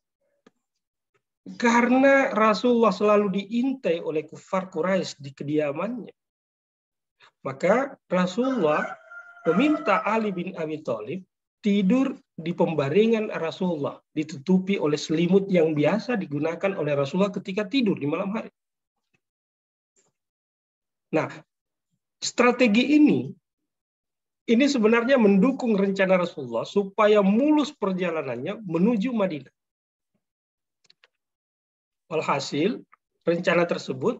karena Rasulullah selalu diintai oleh kufar Quraisy di kediamannya, maka Rasulullah meminta Ali bin Abi Thalib tidur di pembaringan Rasulullah, ditutupi oleh selimut yang biasa digunakan oleh Rasulullah ketika tidur di malam hari. Nah, strategi ini sebenarnya mendukung rencana Rasulullah supaya mulus perjalanannya menuju Madinah. Walhasil, rencana tersebut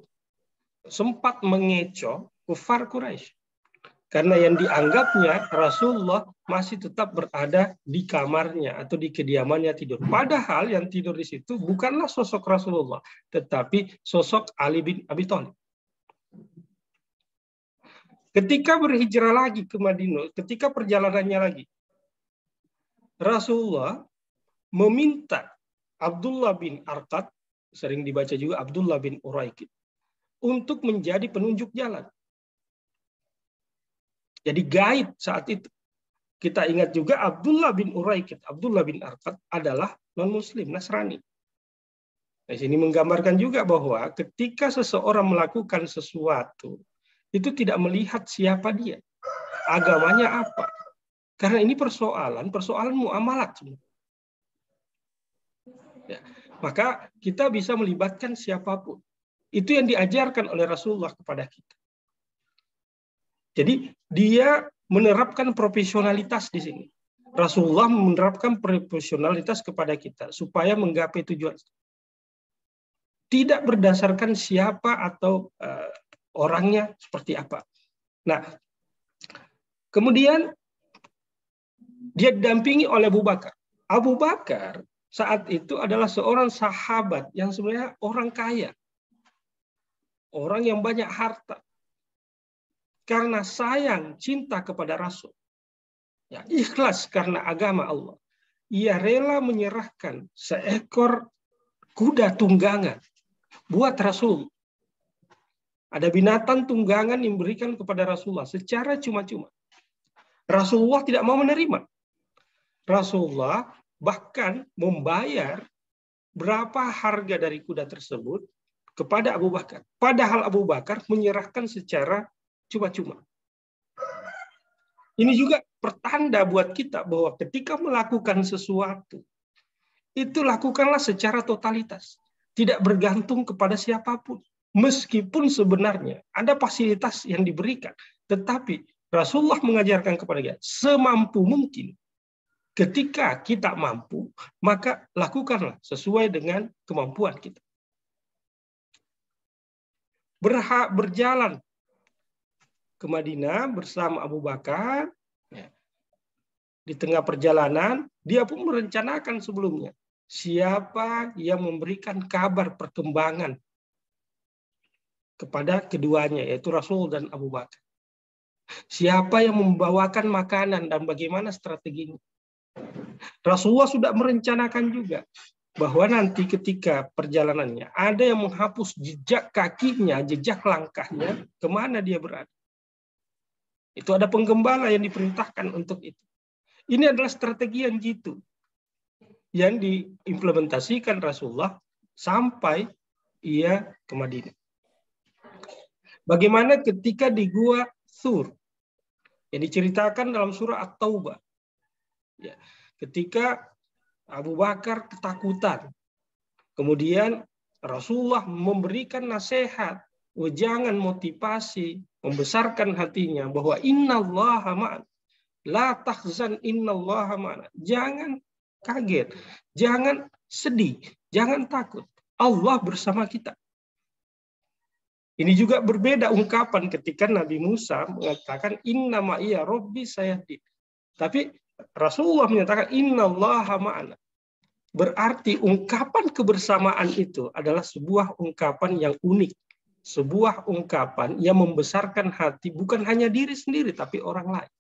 sempat mengecoh kufar Quraisy. Karena yang dianggapnya Rasulullah masih tetap berada di kamarnya atau di kediamannya tidur. Padahal yang tidur di situ bukanlah sosok Rasulullah, tetapi sosok Ali bin Abi Thalib. Ketika berhijrah lagi ke Madinah, ketika perjalanannya lagi, Rasulullah meminta Abdullah bin Arqad, sering dibaca juga Abdullah bin Uraikid, untuk menjadi penunjuk jalan. Jadi guide saat itu. Kita ingat juga Abdullah bin Uraikid, Abdullah bin Arqad adalah non-muslim, Nasrani. Di sini menggambarkan juga bahwa ketika seseorang melakukan sesuatu, itu tidak melihat siapa dia, agamanya apa. Karena ini persoalan muamalat. Ya, maka kita bisa melibatkan siapapun. Itu yang diajarkan oleh Rasulullah kepada kita. Jadi dia menerapkan profesionalitas di sini. Rasulullah menerapkan profesionalitas kepada kita supaya menggapai tujuan. tidak berdasarkan siapa atau orangnya seperti apa. Nah, kemudian dia didampingi oleh Abu Bakar. Abu Bakar saat itu adalah seorang sahabat yang sebenarnya orang kaya. Orang yang banyak harta. Karena sayang, cinta kepada Rasul. Ya, ikhlas karena agama Allah. Ia rela menyerahkan seekor kuda tunggangan buat Rasul. Ada binatang tunggangan yang diberikan kepada Rasulullah secara cuma-cuma. Rasulullah tidak mau menerima. Rasulullah bahkan membayar berapa harga dari kuda tersebut kepada Abu Bakar. Padahal Abu Bakar menyerahkan secara cuma-cuma. Ini juga pertanda buat kita bahwa ketika melakukan sesuatu, itu lakukanlah secara totalitas. Tidak bergantung kepada siapapun. Meskipun sebenarnya ada fasilitas yang diberikan. Tetapi Rasulullah mengajarkan kepada kita, semampu mungkin. Ketika kita mampu, maka lakukanlah sesuai dengan kemampuan kita. Berjalan ke Madinah bersama Abu Bakar. Di tengah perjalanan, dia pun merencanakan sebelumnya. Siapa yang memberikan kabar perkembangan kepada keduanya, yaitu Rasul dan Abu Bakar. Siapa yang membawakan makanan dan bagaimana strateginya. Rasulullah sudah merencanakan juga bahwa nanti ketika perjalanannya ada yang menghapus jejak kakinya, jejak langkahnya, kemana dia berada. Itu ada penggembala yang diperintahkan untuk itu. Ini adalah strategi yang jitu yang diimplementasikan Rasulullah sampai ia ke Madinah. Bagaimana ketika di Gua Thur yang diceritakan dalam surah At-Taubah. Ya, ketika Abu Bakar ketakutan. Kemudian Rasulullah memberikan nasihat, wejangan motivasi, membesarkan hatinya bahwa innallaha ma'ana. La tahzan innallaha ma'ana. Jangan kaget, jangan sedih, jangan takut. Allah bersama kita. Ini juga berbeda ungkapan ketika Nabi Musa mengatakan inna ma'iya rabbi sayahdin. Tapi Rasulullah menyatakan innallaha ma'ana. Berarti ungkapan kebersamaan itu adalah sebuah ungkapan yang unik. Sebuah ungkapan yang membesarkan hati bukan hanya diri sendiri tapi orang lain.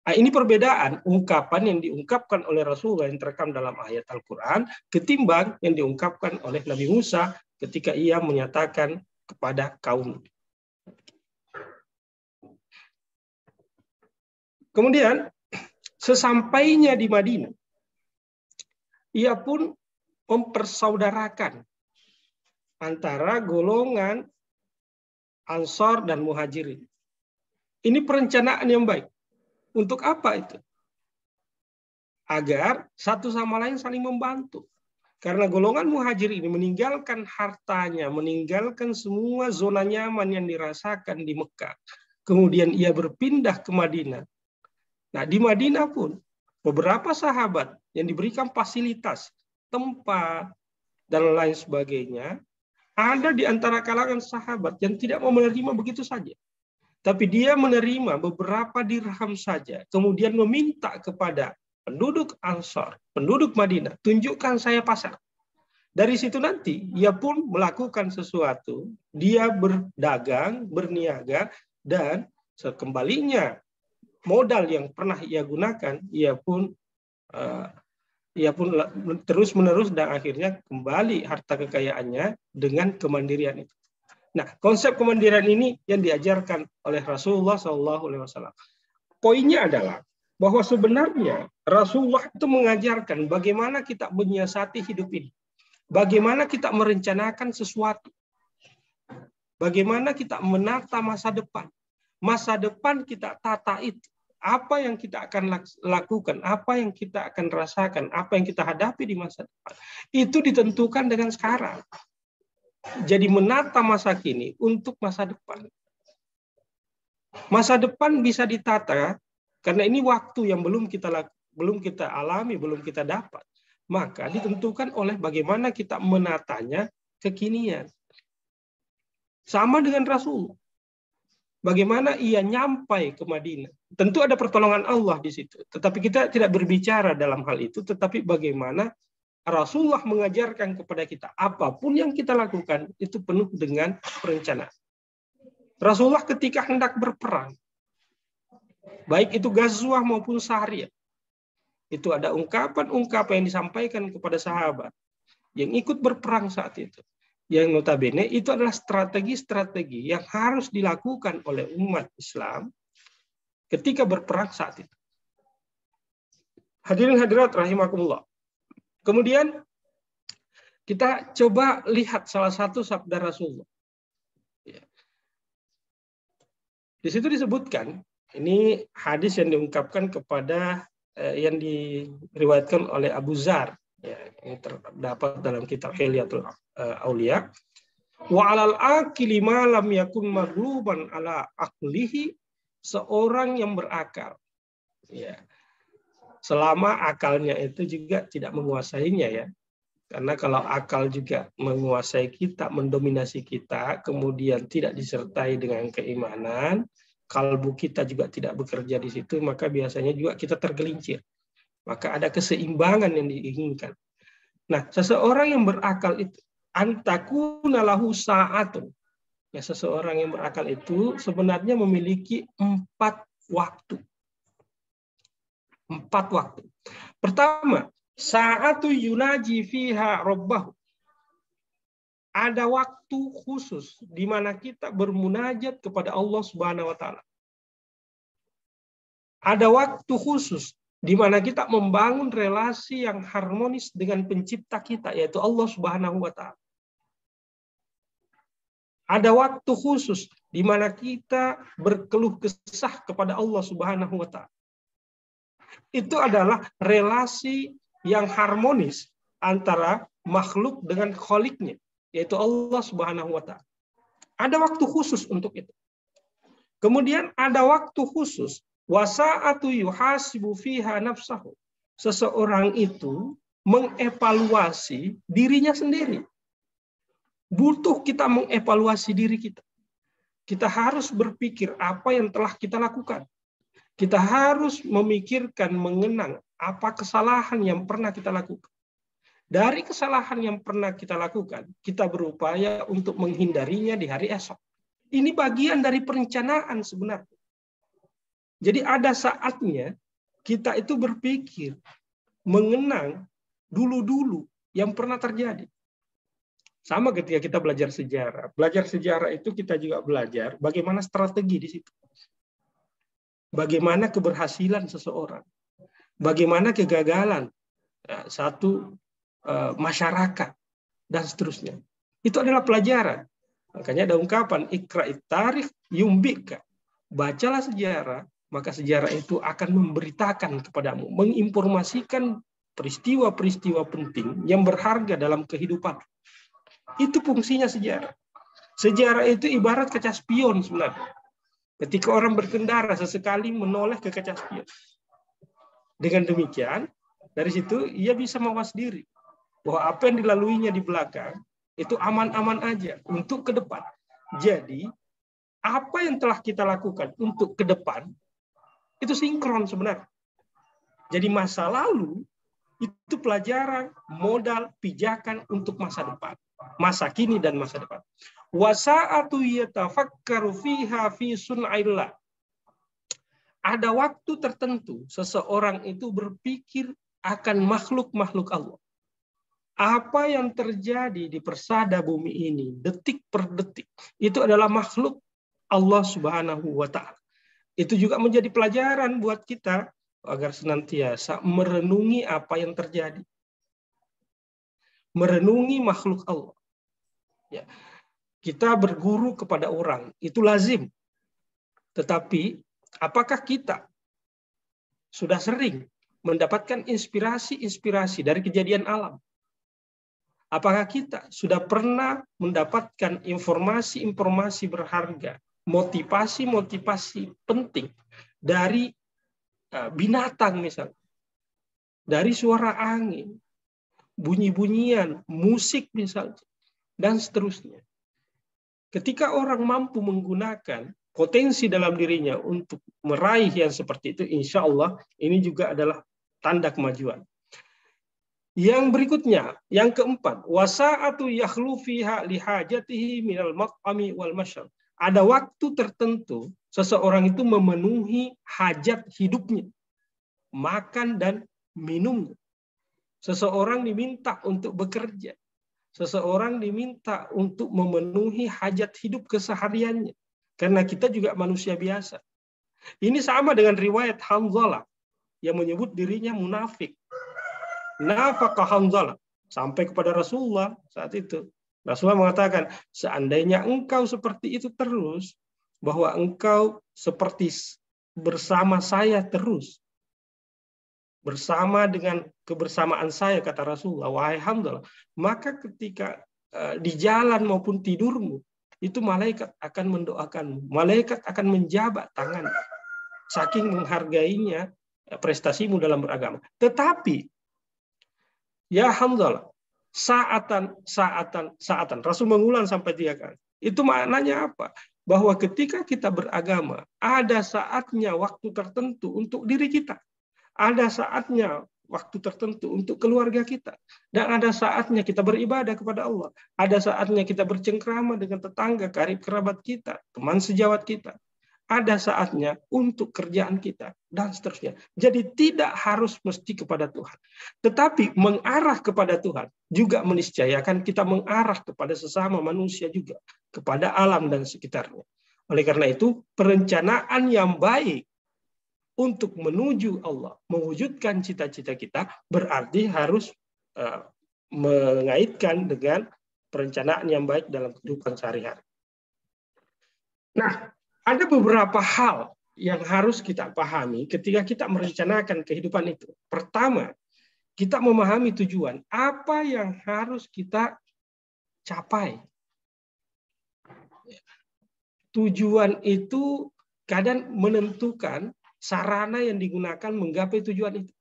Nah, ini perbedaan ungkapan yang diungkapkan oleh Rasulullah yang terekam dalam ayat Al-Quran ketimbang yang diungkapkan oleh Nabi Musa ketika ia menyatakan kepada kaum. Kemudian sesampainya di Madinah, ia pun mempersaudarakan antara golongan Ansor dan Muhajirin. Ini perencanaan yang baik. Untuk apa itu? Agar satu sama lain saling membantu. Karena golongan Muhajir ini meninggalkan hartanya, meninggalkan semua zona nyaman yang dirasakan di Mekah. Kemudian ia berpindah ke Madinah. Nah, di Madinah pun beberapa sahabat yang diberikan fasilitas, tempat, dan lain sebagainya, ada di antara kalangan sahabat yang tidak mau menerima begitu saja. Tapi dia menerima beberapa dirham saja, kemudian meminta kepada penduduk Ansor, penduduk Madinah, tunjukkan saya pasar. Dari situ nanti, ia pun melakukan sesuatu, dia berdagang, berniaga, dan sekembalinya modal yang pernah ia gunakan, ia pun terus-menerus dan akhirnya kembali harta kekayaannya dengan kemandirian itu. Nah, konsep kemandirian ini yang diajarkan oleh Rasulullah SAW. Poinnya adalah bahwa sebenarnya Rasulullah itu mengajarkan bagaimana kita menyiasati hidup ini. Bagaimana kita merencanakan sesuatu. Bagaimana kita menata masa depan. Masa depan kita tata itu. Apa yang kita akan lakukan, apa yang kita akan rasakan, apa yang kita hadapi di masa depan. Itu ditentukan dengan sekarang. Jadi menata masa kini untuk masa depan. Masa depan bisa ditata karena ini waktu yang belum kita alami, belum kita dapat. Maka ditentukan oleh bagaimana kita menatanya kekinian. Sama dengan Rasul. Bagaimana ia nyampai ke Madinah. Tentu ada pertolongan Allah di situ. Tetapi kita tidak berbicara dalam hal itu. Tetapi bagaimana Rasulullah mengajarkan kepada kita. Apapun yang kita lakukan itu penuh dengan perencanaan. Rasulullah ketika hendak berperang. Baik itu Ghazwah maupun Sariyah. Itu ada ungkapan-ungkapan yang disampaikan kepada sahabat. Yang ikut berperang saat itu. Yang notabene itu adalah strategi-strategi yang harus dilakukan oleh umat Islam ketika berperang saat itu. Hadirin hadirat rahimakumullah. Kemudian kita coba lihat salah satu sabda Rasulullah. Di situ disebutkan, ini hadis yang diungkapkan kepada yang diriwayatkan oleh Abu Dzar. Ya, ini terdapat dalam kitab Hilyatul Auliya. Wa 'alal aqili ma lam yakun maghluban ala aqlihi, seorang yang berakal. Ya. Selama akalnya itu juga tidak menguasainya ya. Karena kalau akal juga menguasai kita, mendominasi kita, kemudian tidak disertai dengan keimanan, kalbu kita juga tidak bekerja di situ, maka biasanya juga kita tergelincir. Maka ada keseimbangan yang diinginkan. Nah, seseorang yang berakal itu antakuna lahu sa'atun. Ya, seseorang yang berakal itu sebenarnya memiliki 4 waktu. 4 waktu. Pertama, sa'atu yunaji fiha rabbahu. Ada waktu khusus di mana kita bermunajat kepada Allah Subhanahu wa taala. Ada waktu khusus di mana kita membangun relasi yang harmonis dengan pencipta kita, yaitu Allah Subhanahu wa taala. Ada waktu khusus di mana kita berkeluh kesah kepada Allah Subhanahu wa taala. Itu adalah relasi yang harmonis antara makhluk dengan kholiknya, yaitu Allah Subhanahu wa taala. Ada waktu khusus untuk itu. Kemudian ada waktu khusus wasa'atu yuhasibu fiha nafsahu. Seseorang itu mengevaluasi dirinya sendiri. Butuh kita mengevaluasi diri kita. Kita harus berpikir apa yang telah kita lakukan. Kita harus memikirkan, mengenang apa kesalahan yang pernah kita lakukan. Dari kesalahan yang pernah kita lakukan, kita berupaya untuk menghindarinya di hari esok. Ini bagian dari perencanaan sebenarnya. Jadi ada saatnya kita itu berpikir, mengenang dulu-dulu yang pernah terjadi. Sama ketika kita belajar sejarah. Belajar sejarah itu kita juga belajar bagaimana strategi di situ. Bagaimana keberhasilan seseorang. Bagaimana kegagalan satu masyarakat dan seterusnya. Itu adalah pelajaran. Makanya ada ungkapan ikra'it tarikh yumbika. Bacalah sejarah, maka sejarah itu akan memberitakan kepadamu, menginformasikan peristiwa-peristiwa penting yang berharga dalam kehidupan. Itu fungsinya sejarah. Sejarah itu ibarat kaca spion sebenarnya. Ketika orang berkendara sesekali menoleh ke kaca spion. Dengan demikian, dari situ ia bisa mawas diri bahwa apa yang dilaluinya di belakang itu aman-aman aja untuk ke depan. Jadi, apa yang telah kita lakukan untuk ke depan itu sinkron sebenarnya. Jadi masa lalu itu pelajaran, modal, pijakan untuk masa depan. Masa kini dan masa depan. Wasa'atu yatafakkaru fiha fi sun'illah. Ada waktu tertentu seseorang itu berpikir akan makhluk-makhluk Allah. Apa yang terjadi di persada bumi ini, detik per detik, itu adalah makhluk Allah Subhanahu wa taala. Itu juga menjadi pelajaran buat kita agar senantiasa merenungi apa yang terjadi. Merenungi makhluk Allah. Ya. Kita berguru kepada orang, itu lazim. Tetapi apakah kita sudah sering mendapatkan inspirasi-inspirasi dari kejadian alam? Apakah kita sudah pernah mendapatkan informasi-informasi berharga, motivasi-motivasi penting dari binatang misalnya, dari suara angin, bunyi-bunyian, musik misalnya, dan seterusnya. Ketika orang mampu menggunakan potensi dalam dirinya untuk meraih yang seperti itu, insya Allah ini juga adalah tanda kemajuan. Yang berikutnya, yang keempat, wasa'atu yakhlu fiha lihajatihi minal maq'ami wal mashrab. Ada waktu tertentu seseorang itu memenuhi hajat hidupnya, makan dan minumnya. Seseorang diminta untuk bekerja. Seseorang diminta untuk memenuhi hajat hidup kesehariannya. Karena kita juga manusia biasa. Ini sama dengan riwayat Hanzalah yang menyebut dirinya munafik. Nafaqah Hanzalah sampai kepada Rasulullah saat itu. Rasulullah mengatakan, seandainya engkau seperti itu terus, bahwa engkau seperti bersama saya terus, bersama dengan kebersamaan saya, kata Rasulullah, wahai Hanzalah, maka ketika di jalan maupun tidurmu, itu malaikat akan mendoakanmu, malaikat akan menjabat tangan, saking menghargainya prestasimu dalam beragama. Tetapi ya Hanzalah, saatan. Rasul mengulang sampai 3 kali. Itu maknanya apa? Bahwa ketika kita beragama, ada saatnya waktu tertentu untuk diri kita. Ada saatnya waktu tertentu untuk keluarga kita. Dan ada saatnya kita beribadah kepada Allah. Ada saatnya kita bercengkrama dengan tetangga, karib kerabat kita, teman sejawat kita. Ada saatnya untuk kerjaan kita, dan seterusnya. Jadi tidak harus mesti kepada Tuhan. Tetapi mengarah kepada Tuhan juga meniscayakan kita mengarah kepada sesama manusia juga, kepada alam dan sekitarnya. Oleh karena itu, perencanaan yang baik untuk menuju Allah, mewujudkan cita-cita kita, berarti harus mengaitkan dengan perencanaan yang baik dalam kehidupan sehari-hari. Nah, ada beberapa hal yang harus kita pahami ketika kita merencanakan kehidupan itu. Pertama, kita memahami tujuan. Apa yang harus kita capai? Tujuan itu kadang menentukan sarana yang digunakan menggapai tujuan itu.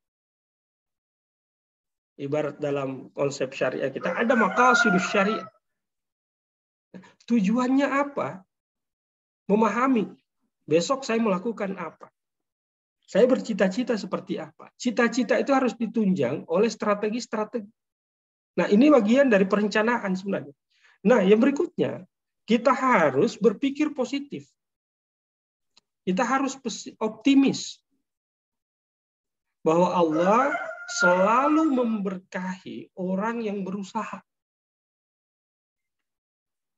Ibarat dalam konsep syariah kita, ada maqasidus syariah. Tujuannya apa? Memahami, besok saya melakukan apa? Saya bercita-cita seperti apa? Cita-cita itu harus ditunjang oleh strategi-strategi. Nah, ini bagian dari perencanaan sebenarnya. Nah, yang berikutnya, kita harus berpikir positif. Kita harus optimis bahwa Allah selalu memberkahi orang yang berusaha.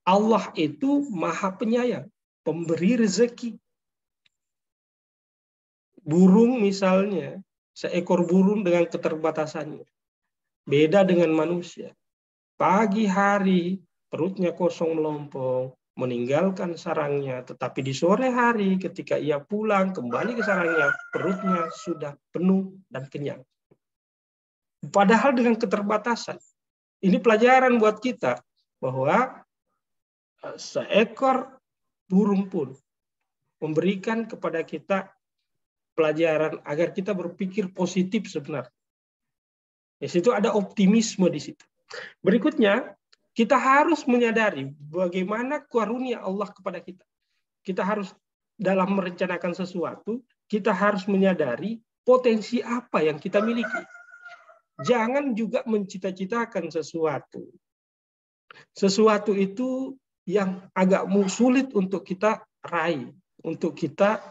Allah itu Maha Penyayang, pemberi rezeki. Burung misalnya, seekor burung dengan keterbatasannya. Beda dengan manusia. Pagi hari, perutnya kosong melompong, meninggalkan sarangnya. Tetapi di sore hari, ketika ia pulang, kembali ke sarangnya, perutnya sudah penuh dan kenyang. Padahal dengan keterbatasan. Ini pelajaran buat kita, bahwa seekor burung pun memberikan kepada kita pelajaran agar kita berpikir positif sebenarnya. Di situ ada optimisme di situ. Berikutnya, kita harus menyadari bagaimana karunia Allah kepada kita. Kita harus dalam merencanakan sesuatu, kita harus menyadari potensi apa yang kita miliki. Jangan juga mencita-citakan sesuatu. Sesuatu itu yang agak sulit untuk kita raih, untuk kita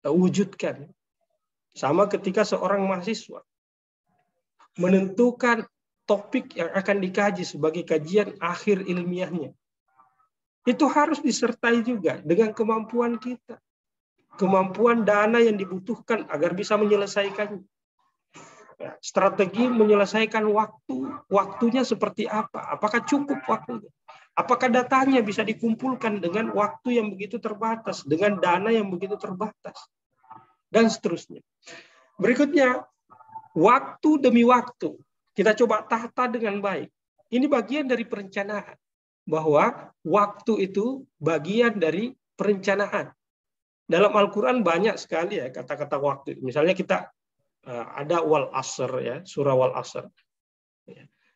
wujudkan. Sama ketika seorang mahasiswa menentukan topik yang akan dikaji sebagai kajian akhir ilmiahnya. Itu harus disertai juga dengan kemampuan kita. Kemampuan dana yang dibutuhkan agar bisa menyelesaikannya. Strategi menyelesaikan waktunya seperti apa? Apakah cukup waktunya? Apakah datanya bisa dikumpulkan dengan waktu yang begitu terbatas, dengan dana yang begitu terbatas, dan seterusnya. Berikutnya, waktu demi waktu. Kita coba tata dengan baik. Ini bagian dari perencanaan. Bahwa waktu itu bagian dari perencanaan. Dalam Al-Quran banyak sekali ya kata-kata waktu. Misalnya kita ada wal asr ya, surah wal asr.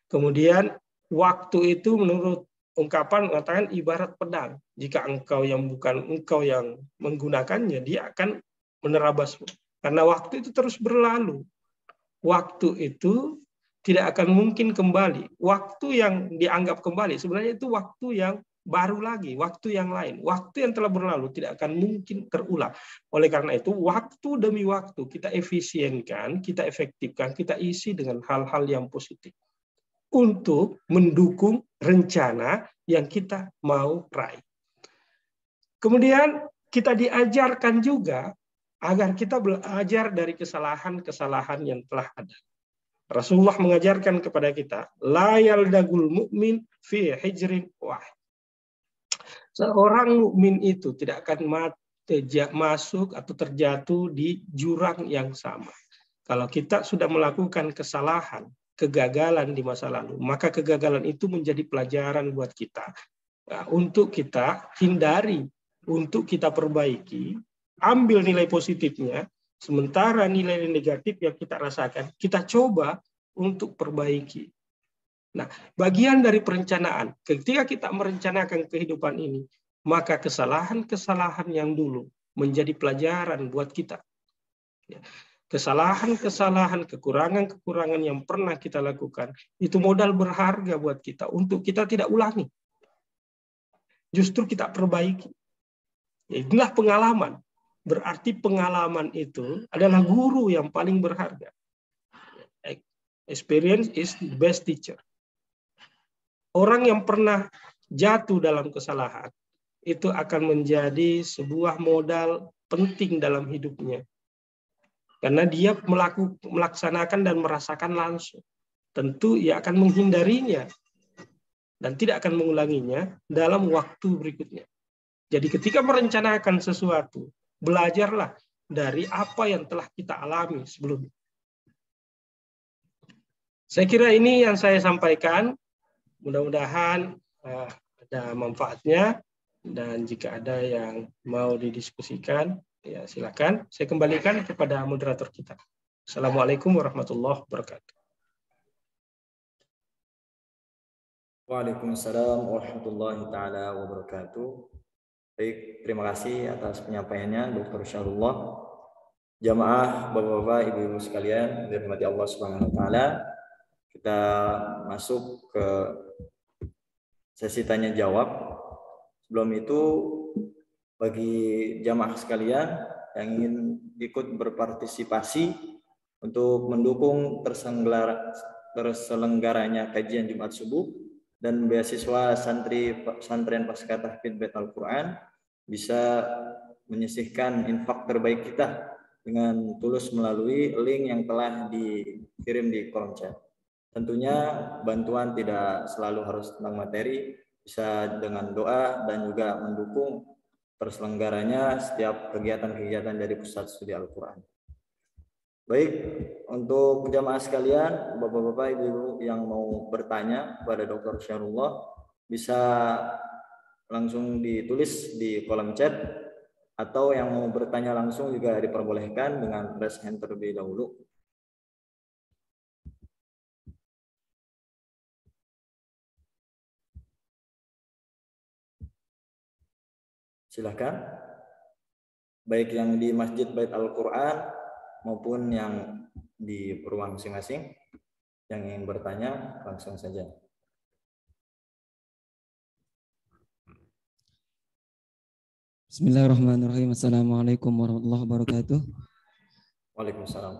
Kemudian waktu itu menurut ungkapan mengatakan ibarat pedang. Jika engkau yang bukan engkau yang menggunakannya, dia akan menerabasmu. Karena waktu itu terus berlalu. Waktu itu tidak akan mungkin kembali. Waktu yang dianggap kembali, sebenarnya itu waktu yang baru lagi, waktu yang lain. Waktu yang telah berlalu tidak akan mungkin terulang. Oleh karena itu, waktu demi waktu kita efisienkan, kita efektifkan, kita isi dengan hal-hal yang positif untuk mendukung rencana yang kita mau raih. Kemudian kita diajarkan juga agar kita belajar dari kesalahan-kesalahan yang telah ada. Rasulullah mengajarkan kepada kita, la yaldagul mu'min fi hijrin wahid. Seorang mukmin itu tidak akan masuk atau terjatuh di jurang yang sama. Kalau kita sudah melakukan kesalahan, kegagalan di masa lalu, maka kegagalan itu menjadi pelajaran buat kita. Nah, untuk kita hindari, untuk kita perbaiki, ambil nilai positifnya, sementara nilai negatif yang kita rasakan, kita coba untuk perbaiki. Nah, bagian dari perencanaan, ketika kita merencanakan kehidupan ini, maka kesalahan-kesalahan yang dulu menjadi pelajaran buat kita. Kesalahan-kesalahan, kekurangan-kekurangan yang pernah kita lakukan, itu modal berharga buat kita untuk kita tidak ulangi. Justru kita perbaiki. Inilah pengalaman. Berarti pengalaman itu adalah guru yang paling berharga. Experience is the best teacher. Orang yang pernah jatuh dalam kesalahan, itu akan menjadi sebuah modal penting dalam hidupnya. Karena dia melaksanakan dan merasakan langsung. Tentu ia akan menghindarinya dan tidak akan mengulanginya dalam waktu berikutnya. Jadi ketika merencanakan sesuatu, belajarlah dari apa yang telah kita alami sebelumnya. Saya kira ini yang saya sampaikan. Mudah-mudahan ada manfaatnya. Dan jika ada yang mau didiskusikan, ya silakan. Saya kembalikan kepada moderator kita. Assalamualaikum warahmatullahi wabarakatuh. Waalaikumsalam warahmatullahi taala wabarakatuh. Baik, terima kasih atas penyampaiannya Dr. Syahrullah. Jamaah, Bapak-bapak, Ibu-ibu sekalian, dirahmati Allah Subhanahu wa taala. Kita masuk ke sesi tanya jawab. Sebelum itu, bagi jamaah sekalian yang ingin ikut berpartisipasi untuk mendukung terselenggaranya kajian Jumat subuh dan beasiswa santren pasca tahfidz Bait Al-Quran, bisa menyisihkan infak terbaik kita dengan tulus melalui link yang telah dikirim di kolom chat. Tentunya bantuan tidak selalu harus tentang materi, bisa dengan doa dan juga mendukung terselenggaranya setiap kegiatan-kegiatan dari Pusat Studi Al-Quran. Baik, untuk jamaah sekalian, Bapak-bapak, Ibu-ibu yang mau bertanya kepada Dr. Syahrullah, bisa langsung ditulis di kolom chat, atau yang mau bertanya langsung juga diperbolehkan dengan raise hand terlebih dahulu. Silakan, baik yang di Masjid Bait Al-Quran maupun yang di ruang masing-masing. Yang ingin bertanya langsung saja. Bismillahirrahmanirrahim. Assalamualaikum warahmatullahi wabarakatuh. Waalaikumsalam.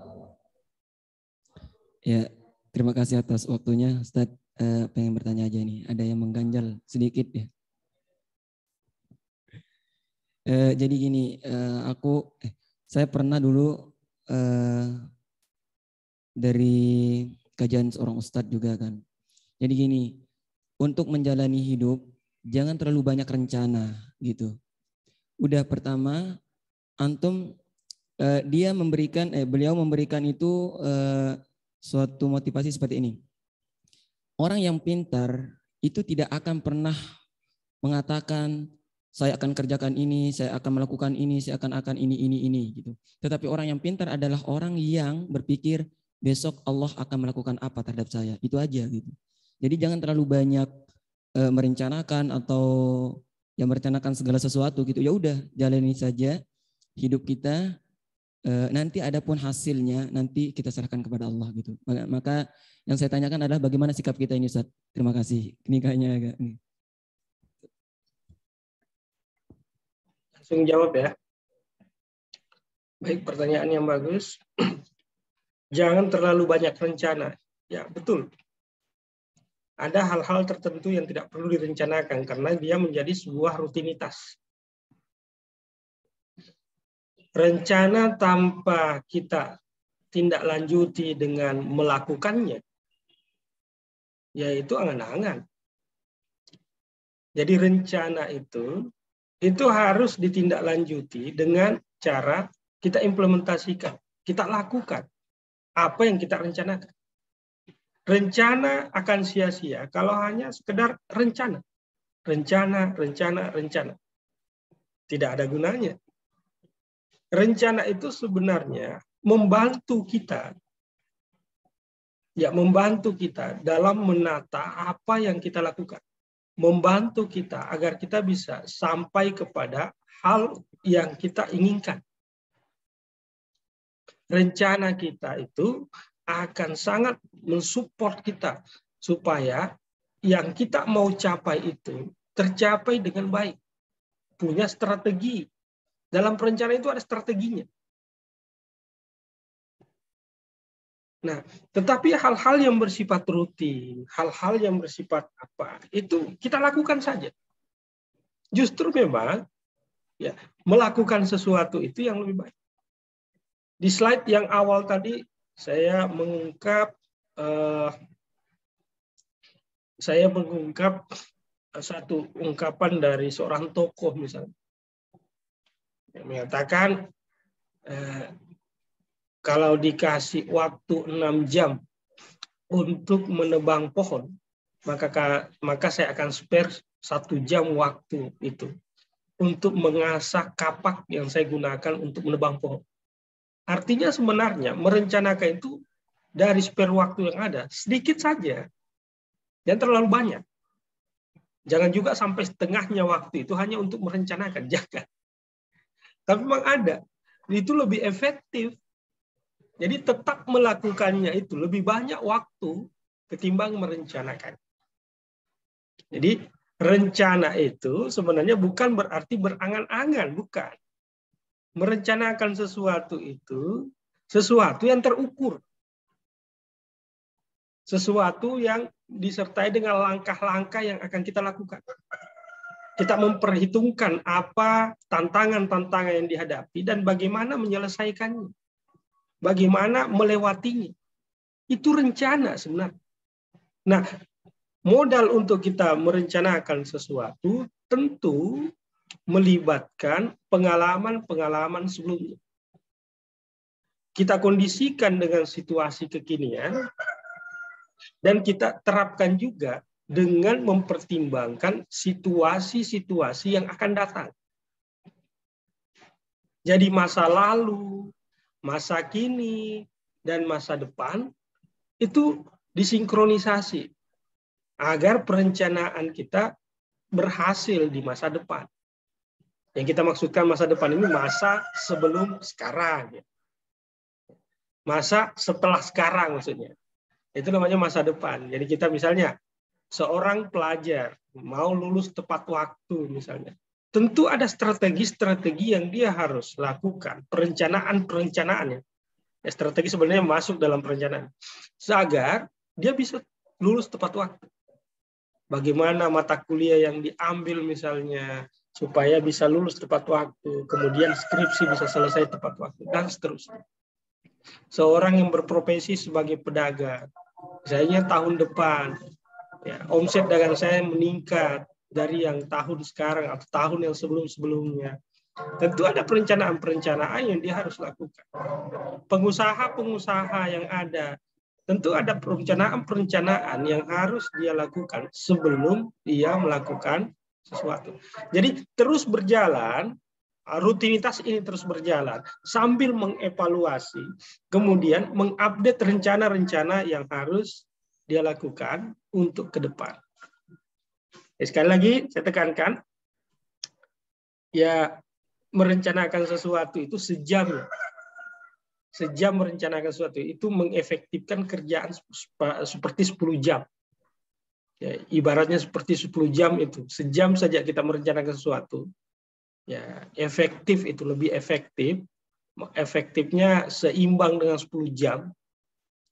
Ya, terima kasih atas waktunya. Ustadz, pengen bertanya aja nih. Ada yang mengganjal sedikit ya. Jadi gini, saya pernah dulu dari kajian seorang ustadz juga kan. Jadi gini, untuk menjalani hidup jangan terlalu banyak rencana gitu. Udah pertama, antum beliau memberikan itu suatu motivasi seperti ini. Orang yang pintar itu tidak akan pernah mengatakan saya akan kerjakan ini, saya akan melakukan ini, saya akan ini gitu. Tetapi orang yang pintar adalah orang yang berpikir besok Allah akan melakukan apa terhadap saya. Itu aja gitu. Jadi jangan terlalu banyak merencanakan atau yang merencanakan segala sesuatu gitu. Ya udah, jalani saja hidup kita. Nanti adapun hasilnya nanti kita serahkan kepada Allah gitu. Maka yang saya tanyakan adalah bagaimana sikap kita ini, Ustaz. Terima kasih. Ini kayaknya agak ini. Langsung jawab ya. Baik, pertanyaan yang bagus. Jangan terlalu banyak rencana. Ya, betul. Ada hal-hal tertentu yang tidak perlu direncanakan karena dia menjadi sebuah rutinitas. Rencana tanpa kita tindak lanjuti dengan melakukannya, yaitu angan-angan. Jadi rencana itu harus ditindaklanjuti dengan cara kita implementasikan, kita lakukan apa yang kita rencanakan. Rencana akan sia-sia kalau hanya sekedar rencana. Rencana. Tidak ada gunanya. Rencana itu sebenarnya membantu kita dalam menata apa yang kita lakukan. Membantu kita agar kita bisa sampai kepada hal yang kita inginkan. Rencana kita itu akan sangat mensupport kita supaya yang kita mau capai itu tercapai dengan baik. Punya strategi. Dalam perencanaan itu ada strateginya. Nah, tetapi hal-hal yang bersifat rutin, hal-hal yang bersifat apa, itu kita lakukan saja. Justru memang ya, melakukan sesuatu itu yang lebih baik. Di slide yang awal tadi saya mengungkap satu ungkapan dari seorang tokoh misalnya. Yang mengatakan kalau dikasih waktu 6 jam untuk menebang pohon, maka saya akan spare 1 jam waktu itu untuk mengasah kapak yang saya gunakan untuk menebang pohon. Artinya sebenarnya merencanakan itu dari spare waktu yang ada sedikit saja, dan terlalu banyak. Jangan juga sampai setengahnya waktu itu hanya untuk merencanakan, jangan. Tapi memang ada, itu lebih efektif. Jadi tetap melakukannya itu lebih banyak waktu ketimbang merencanakan. Jadi rencana itu sebenarnya bukan berarti berangan-angan, bukan. Merencanakan sesuatu itu sesuatu yang terukur. Sesuatu yang disertai dengan langkah-langkah yang akan kita lakukan. Kita memperhitungkan apa tantangan-tantangan yang dihadapi dan bagaimana menyelesaikannya. Bagaimana melewatinya. Itu rencana sebenarnya. Nah, modal untuk kita merencanakan sesuatu tentu melibatkan pengalaman-pengalaman sebelumnya. Kita kondisikan dengan situasi kekinian dan kita terapkan juga dengan mempertimbangkan situasi-situasi yang akan datang. Jadi masa lalu, masa kini, dan masa depan itu disinkronisasi agar perencanaan kita berhasil di masa depan. Yang kita maksudkan masa depan ini masa sebelum sekarang. Masa setelah sekarang maksudnya. Itu namanya masa depan. Jadi kita misalnya seorang pelajar mau lulus tepat waktu misalnya. Tentu ada strategi-strategi yang dia harus lakukan. Perencanaan-perencanaannya. Ya, strategi sebenarnya masuk dalam perencanaan. Agar dia bisa lulus tepat waktu. Bagaimana mata kuliah yang diambil misalnya. Supaya bisa lulus tepat waktu. Kemudian skripsi bisa selesai tepat waktu. Dan seterusnya. Seorang yang berprofesi sebagai pedagang. Misalnya tahun depan. Ya, omset dagang saya meningkat dari yang tahun sekarang atau tahun yang sebelum-sebelumnya. Tentu ada perencanaan-perencanaan yang dia harus lakukan. Pengusaha-pengusaha yang ada, tentu ada perencanaan-perencanaan yang harus dia lakukan sebelum dia melakukan sesuatu. Jadi terus berjalan, rutinitas ini terus berjalan sambil mengevaluasi, kemudian mengupdate rencana-rencana yang harus dia lakukan untuk ke depan. Sekali lagi saya tekankan, ya merencanakan sesuatu itu sejam merencanakan sesuatu itu mengefektifkan kerjaan seperti 10 jam. Ya, ibaratnya seperti 10 jam itu. Sejam saja kita merencanakan sesuatu. Ya, efektif itu lebih efektif. Efektifnya seimbang dengan 10 jam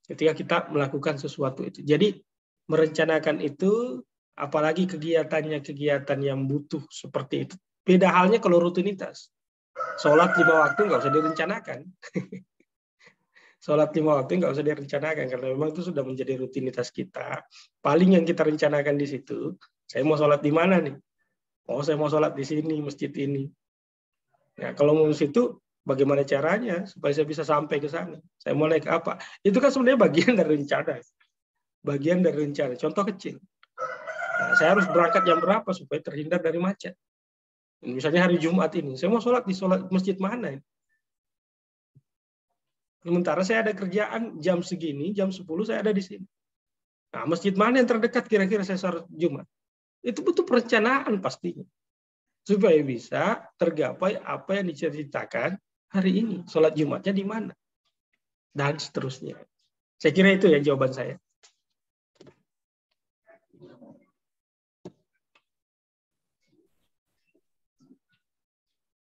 ketika kita melakukan sesuatu itu. Jadi merencanakan itu, apalagi kegiatan yang butuh seperti itu. Beda halnya kalau rutinitas. Sholat 5 waktu nggak usah direncanakan. Sholat 5 waktu nggak usah direncanakan, karena memang itu sudah menjadi rutinitas kita. Paling yang kita rencanakan di situ, saya mau sholat di mana nih? Oh, saya mau sholat di sini, masjid ini. Nah, kalau mau ke situ, bagaimana caranya supaya saya bisa sampai ke sana? Saya mau naik apa? Itu kan sebenarnya bagian dari rencana. Bagian dari rencana. Contoh kecil. Nah, saya harus berangkat jam berapa supaya terhindar dari macet? Misalnya hari Jumat ini, saya mau sholat di masjid mana? Sementara saya ada kerjaan jam segini, jam 10 saya ada di sini. Nah, masjid mana yang terdekat kira-kira saya sholat Jumat? Itu butuh perencanaan pastinya. Supaya bisa tergapai apa yang diceritakan hari ini. Sholat Jumatnya di mana? Dan seterusnya. Saya kira itu ya jawaban saya.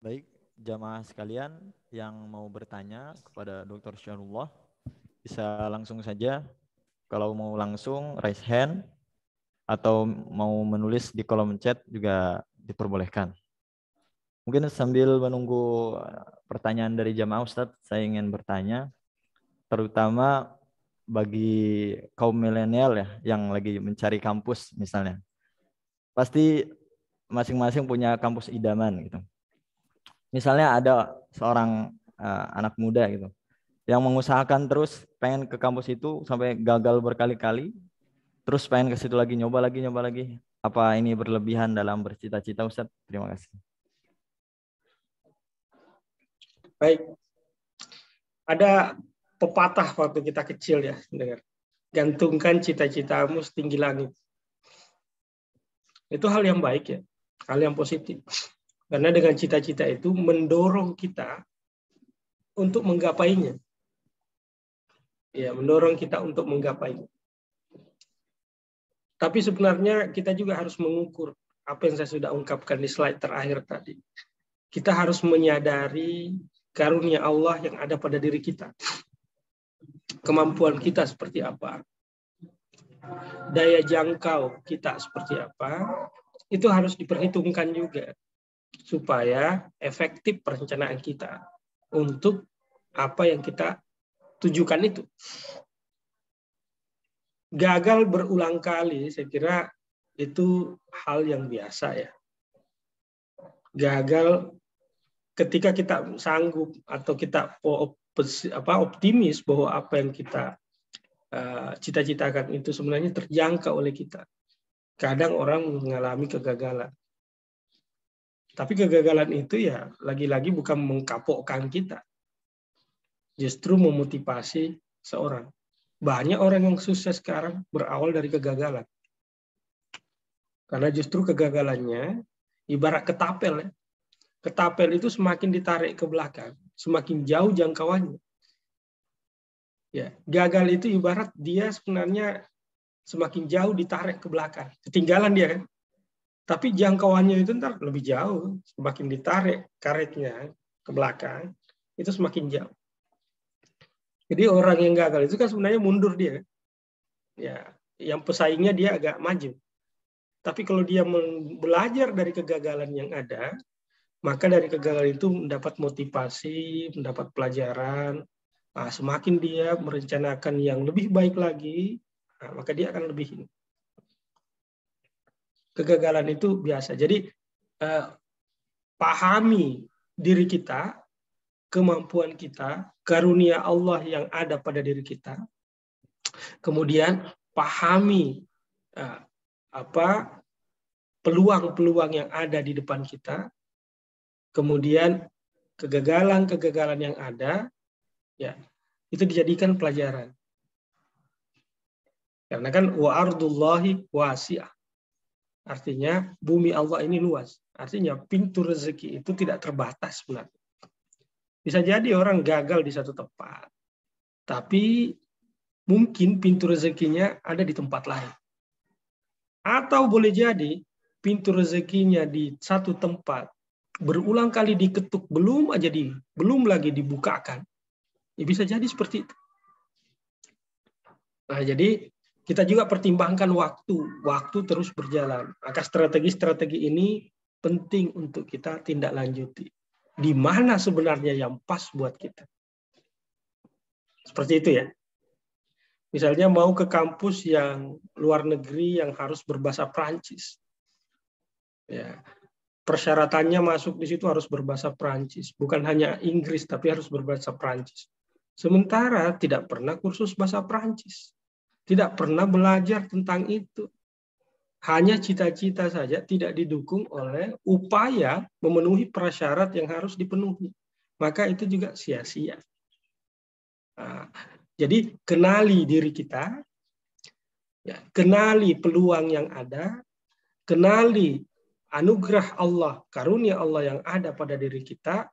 Baik, jamaah sekalian yang mau bertanya kepada Dr. Syahrullah bisa langsung saja. Kalau mau langsung raise hand atau mau menulis di kolom chat juga diperbolehkan. Mungkin sambil menunggu pertanyaan dari jamaah Ustadz, saya ingin bertanya terutama bagi kaum milenial ya yang lagi mencari kampus misalnya. Pasti masing-masing punya kampus idaman gitu. Misalnya ada seorang anak muda gitu yang mengusahakan terus pengen ke kampus itu sampai gagal berkali-kali, terus pengen ke situ lagi, nyoba lagi. Apa ini berlebihan dalam bercita-cita, Ustaz? Terima kasih. Baik. Ada pepatah waktu kita kecil ya, dengar. Gantungkan cita-citamu setinggi langit. Itu hal yang baik ya, hal yang positif. Karena dengan cita-cita itu mendorong kita untuk menggapainya. Ya, mendorong kita untuk menggapainya. Tapi sebenarnya kita juga harus mengukur apa yang saya sudah ungkapkan di slide terakhir tadi. Kita harus menyadari karunia Allah yang ada pada diri kita. Kemampuan kita seperti apa. Daya jangkau kita seperti apa. Itu harus diperhitungkan juga. Supaya efektif perencanaan kita untuk apa yang kita tujukan itu. Gagal berulang kali, saya kira itu hal yang biasa ya. Gagal ketika kita sanggup atau kita optimis bahwa apa yang kita cita-citakan itu sebenarnya terjangkau oleh kita. Kadang orang mengalami kegagalan. Tapi kegagalan itu ya lagi-lagi bukan mengkapokkan kita. Justru memotivasi seorang. Banyak orang yang sukses sekarang berawal dari kegagalan. Karena justru kegagalannya ibarat ketapel ya. Ketapel itu semakin ditarik ke belakang, semakin jauh jangkauannya. Ya, gagal itu ibarat dia sebenarnya semakin jauh ditarik ke belakang. Ketinggalan dia kan. Tapi jangkauannya itu ntar lebih jauh, semakin ditarik karetnya ke belakang, itu semakin jauh. Jadi orang yang gagal itu kan sebenarnya mundur dia. Ya, yang pesaingnya dia agak maju. Tapi kalau dia belajar dari kegagalan yang ada, maka dari kegagalan itu mendapat motivasi, mendapat pelajaran. Nah, semakin dia merencanakan yang lebih baik lagi, nah, maka dia akan lebih ini. Kegagalan itu biasa. Jadi pahami diri kita, kemampuan kita, karunia Allah yang ada pada diri kita. Kemudian pahami peluang-peluang yang ada di depan kita. Kemudian kegagalan-kegagalan yang ada, ya itu dijadikan pelajaran. Karena kan wa ardullahi wasi'ah. Artinya bumi Allah ini luas. Artinya pintu rezeki itu tidak terbatas sebenarnya. Bisa jadi orang gagal di satu tempat, tapi mungkin pintu rezekinya ada di tempat lain. Atau boleh jadi pintu rezekinya di satu tempat berulang kali diketuk, belum lagi dibukakan. Ya bisa jadi seperti itu. Nah, jadi kita juga pertimbangkan waktu terus berjalan. Maka strategi-strategi ini penting untuk kita tindak lanjuti. Di mana sebenarnya yang pas buat kita. Seperti itu ya. Misalnya mau ke kampus yang luar negeri yang harus berbahasa Prancis. Ya. Persyaratannya masuk di situ harus berbahasa Prancis. Bukan hanya Inggris, tapi harus berbahasa Prancis. Sementara tidak pernah kursus bahasa Prancis. Tidak pernah belajar tentang itu. Hanya cita-cita saja tidak didukung oleh upaya memenuhi prasyarat yang harus dipenuhi. Maka itu juga sia-sia. Nah, jadi kenali diri kita, ya, kenali peluang yang ada, kenali anugerah Allah, karunia Allah yang ada pada diri kita,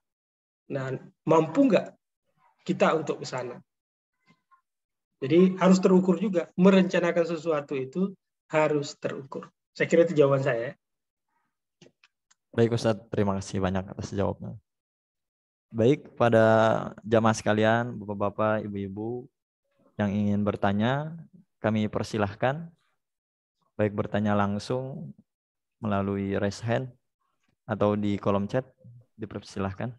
dan mampu nggak kita untuk ke sana. Jadi harus terukur juga. Merencanakan sesuatu itu harus terukur. Saya kira itu jawaban saya. Baik Ustadz, terima kasih banyak atas jawabannya. Baik, pada jamaah sekalian, bapak-bapak, ibu-ibu yang ingin bertanya, kami persilahkan. Baik bertanya langsung melalui raise hand atau di kolom chat, dipersilahkan.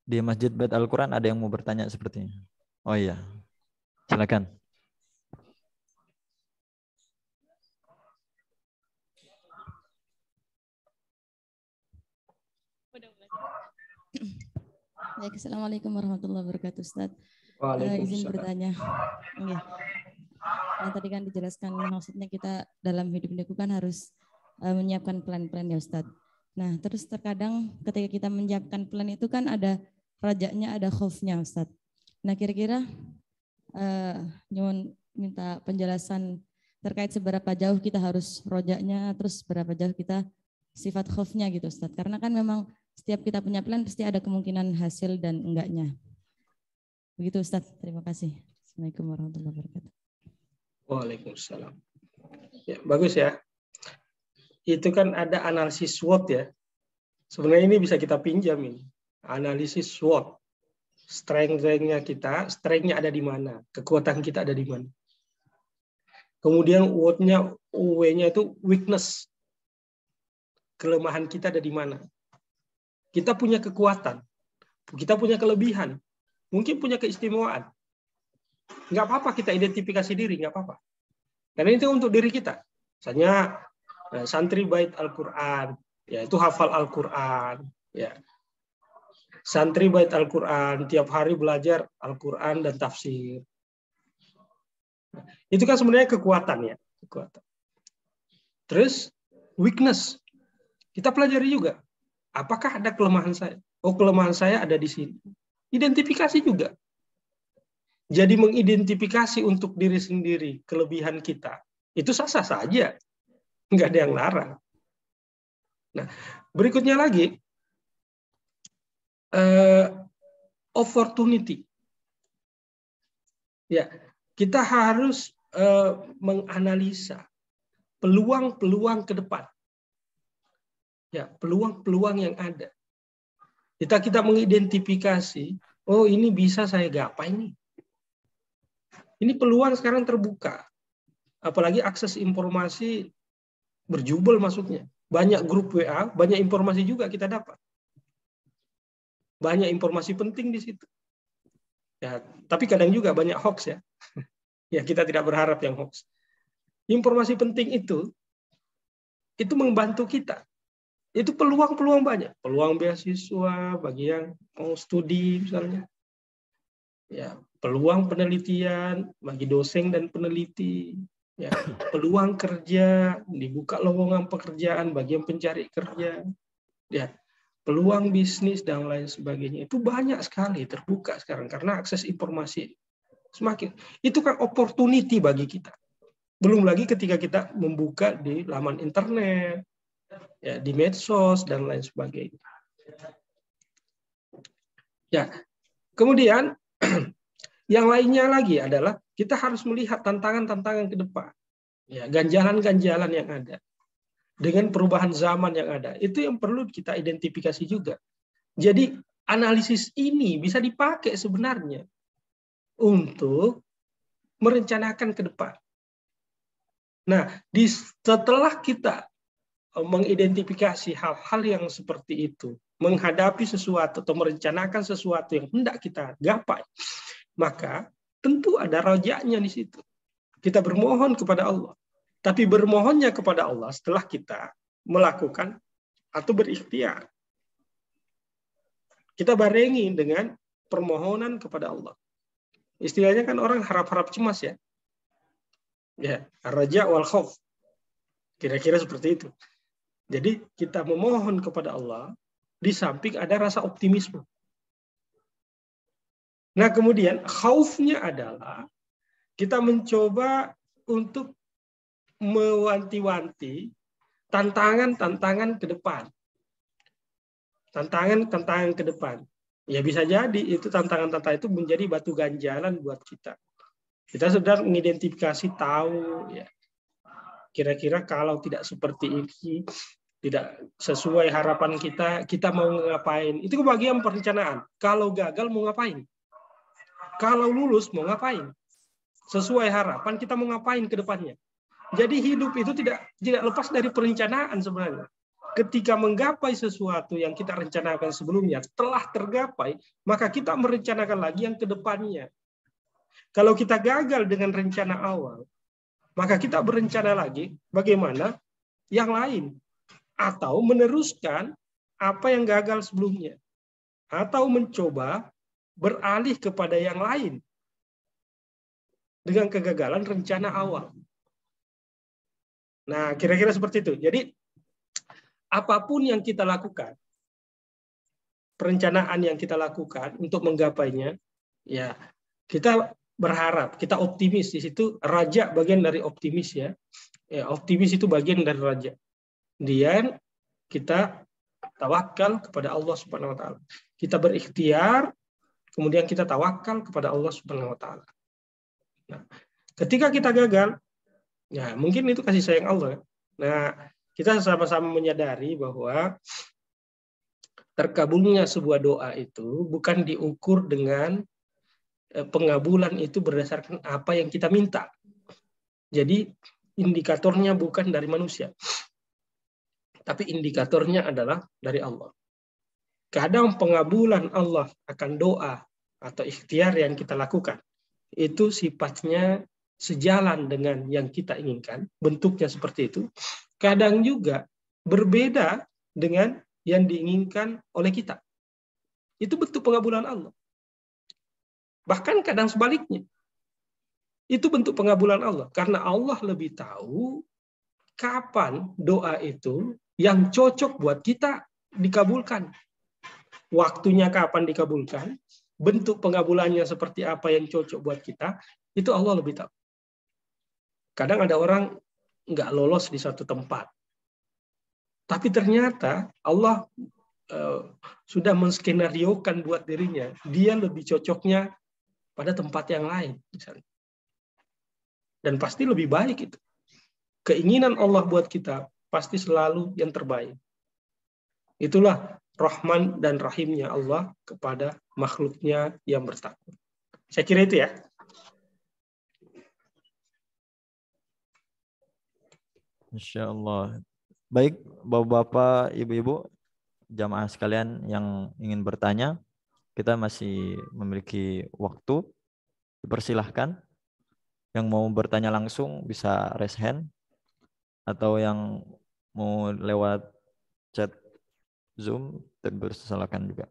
Di Masjid Bait Al-Quran ada yang mau bertanya sepertinya. Oh iya, silakan. Baik, Assalamualaikum warahmatullahi wabarakatuh, Ustaz. Izin bertanya. Okay. Yang tadi kan dijelaskan maksudnya kita dalam hidup ini kan harus menyiapkan plan-plan ya Ustaz. Nah, terus terkadang ketika kita menyiapkan plan itu kan ada rajanya, ada khaufnya Ustaz. Nah, kira-kira nyuwun minta penjelasan terkait seberapa jauh kita harus rojaknya, terus seberapa jauh kita sifat khaufnya gitu Ustaz. Karena kan memang setiap kita punya plan pasti ada kemungkinan hasil dan enggaknya. Begitu Ustaz, terima kasih. Assalamualaikum warahmatullahi wabarakatuh. Waalaikumsalam. Ya, bagus ya. Itu kan ada analisis SWOT ya. Sebenarnya ini bisa kita pinjam ini. Analisis SWOT. Strength-nya kita, strength-nya ada di mana? Kekuatan kita ada di mana? Kemudian W-nya itu weakness. Kelemahan kita ada di mana? Kita punya kekuatan. Kita punya kelebihan. Mungkin punya keistimewaan. Nggak apa-apa kita identifikasi diri, nggak apa-apa. Karena itu untuk diri kita. Misalnya santri bait Al-Quran, ya itu hafal Al-Quran, ya. Santri bait Al-Quran tiap hari belajar Al-Quran dan tafsir. Itu kan sebenarnya kekuatan ya, kekuatan. Terus weakness, kita pelajari juga. Apakah ada kelemahan saya? Oh, kelemahan saya ada di sini. Identifikasi juga. Jadi mengidentifikasi untuk diri sendiri kelebihan kita itu sah-sah saja. Nggak ada yang larang. Nah, berikutnya lagi, opportunity. Ya, kita harus menganalisa peluang-peluang ke depan. Ya, peluang-peluang yang ada. Kita mengidentifikasi, oh ini bisa saya gapai nih. Ini peluang sekarang terbuka. Apalagi akses informasi berjubel maksudnya. Banyak grup WA, banyak informasi juga kita dapat. Banyak informasi penting di situ. Ya, tapi kadang juga banyak hoax ya. Ya, kita tidak berharap yang hoax. Informasi penting itu membantu kita. Itu peluang-peluang banyak. Peluang beasiswa bagi yang mau studi misalnya. Ya, peluang penelitian bagi dosen dan peneliti. Ya, peluang kerja, dibuka lowongan pekerjaan bagi yang pencari kerja. Ya, peluang bisnis dan lain sebagainya itu banyak sekali terbuka sekarang karena akses informasi semakin. Itu kan opportunity bagi kita. Belum lagi ketika kita membuka di laman internet, ya, di medsos dan lain sebagainya. Ya, kemudian yang lainnya lagi adalah kita harus melihat tantangan-tantangan ke depan, ya, ganjalan-ganjalan yang ada dengan perubahan zaman yang ada. Itu yang perlu kita identifikasi juga. Jadi analisis ini bisa dipakai sebenarnya untuk merencanakan ke depan. Nah, setelah kita mengidentifikasi hal-hal yang seperti itu, menghadapi sesuatu atau merencanakan sesuatu yang hendak kita gapai, maka tentu ada rojaknya di situ. Kita bermohon kepada Allah. Tapi bermohonnya kepada Allah setelah kita melakukan atau berikhtiar. Kita barengi dengan permohonan kepada Allah. Istilahnya kan orang harap-harap cemas ya. Ya, raja wal khauf. Kira-kira seperti itu. Jadi kita memohon kepada Allah di samping ada rasa optimisme. Nah, kemudian khaufnya adalah kita mencoba untuk mewanti-wanti tantangan-tantangan ke depan. Tantangan-tantangan ke depan. Ya bisa jadi itu tantangan-tantangan itu menjadi batu ganjalan buat kita. Kita sedang mengidentifikasi tahu ya. Kira-kira kalau tidak seperti ini, tidak sesuai harapan kita, kita mau ngapain? Itu bagian perencanaan. Kalau gagal mau ngapain? Kalau lulus mau ngapain? Sesuai harapan kita mau ngapain ke depannya? Jadi hidup itu tidak lepas dari perencanaan sebenarnya. Ketika menggapai sesuatu yang kita rencanakan sebelumnya telah tergapai, maka kita merencanakan lagi yang ke depannya. Kalau kita gagal dengan rencana awal, maka kita berencana lagi bagaimana yang lain. Atau meneruskan apa yang gagal sebelumnya. Atau mencoba beralih kepada yang lain. Dengan kegagalan rencana awal. Nah, kira-kira seperti itu. Jadi, apapun yang kita lakukan, perencanaan yang kita lakukan untuk menggapainya, ya kita berharap, kita optimis. Di situ raja bagian dari optimis ya. Ya, optimis itu bagian dari raja. Kemudian kita tawakal kepada Allah Subhanahu wa taala. Kita berikhtiar, kemudian kita tawakal kepada Allah Subhanahu wa taala. Nah, ketika kita gagal, ya mungkin itu kasih sayang Allah. Nah, kita sama-sama menyadari bahwa terkabulnya sebuah doa itu bukan diukur dengan pengabulan itu berdasarkan apa yang kita minta. Jadi indikatornya bukan dari manusia, tapi indikatornya adalah dari Allah. Kadang pengabulan Allah akan doa atau ikhtiar yang kita lakukan itu sifatnya sejalan dengan yang kita inginkan, bentuknya seperti itu. Kadang juga berbeda dengan yang diinginkan oleh kita. Itu bentuk pengabulan Allah. Bahkan kadang sebaliknya. Itu bentuk pengabulan Allah. Karena Allah lebih tahu kapan doa itu yang cocok buat kita dikabulkan. Waktunya kapan dikabulkan, bentuk pengabulannya seperti apa yang cocok buat kita, itu Allah lebih tahu. Kadang ada orang nggak lolos di suatu tempat. Tapi ternyata Allah sudah menskenariokan buat dirinya. Dia lebih cocoknya pada tempat yang lain. Misalnya. Dan pasti lebih baik itu. Keinginan Allah buat kita pasti selalu yang terbaik. Itulah Rahman dan Rahimnya Allah kepada makhluknya yang bertakwa. Saya kira itu ya. Insya Allah. Baik, Bapak-bapak, Ibu-ibu, jamaah sekalian yang ingin bertanya, kita masih memiliki waktu. Dipersilahkan. Yang mau bertanya langsung bisa raise hand, atau yang mau lewat chat Zoom, dipersilakan juga.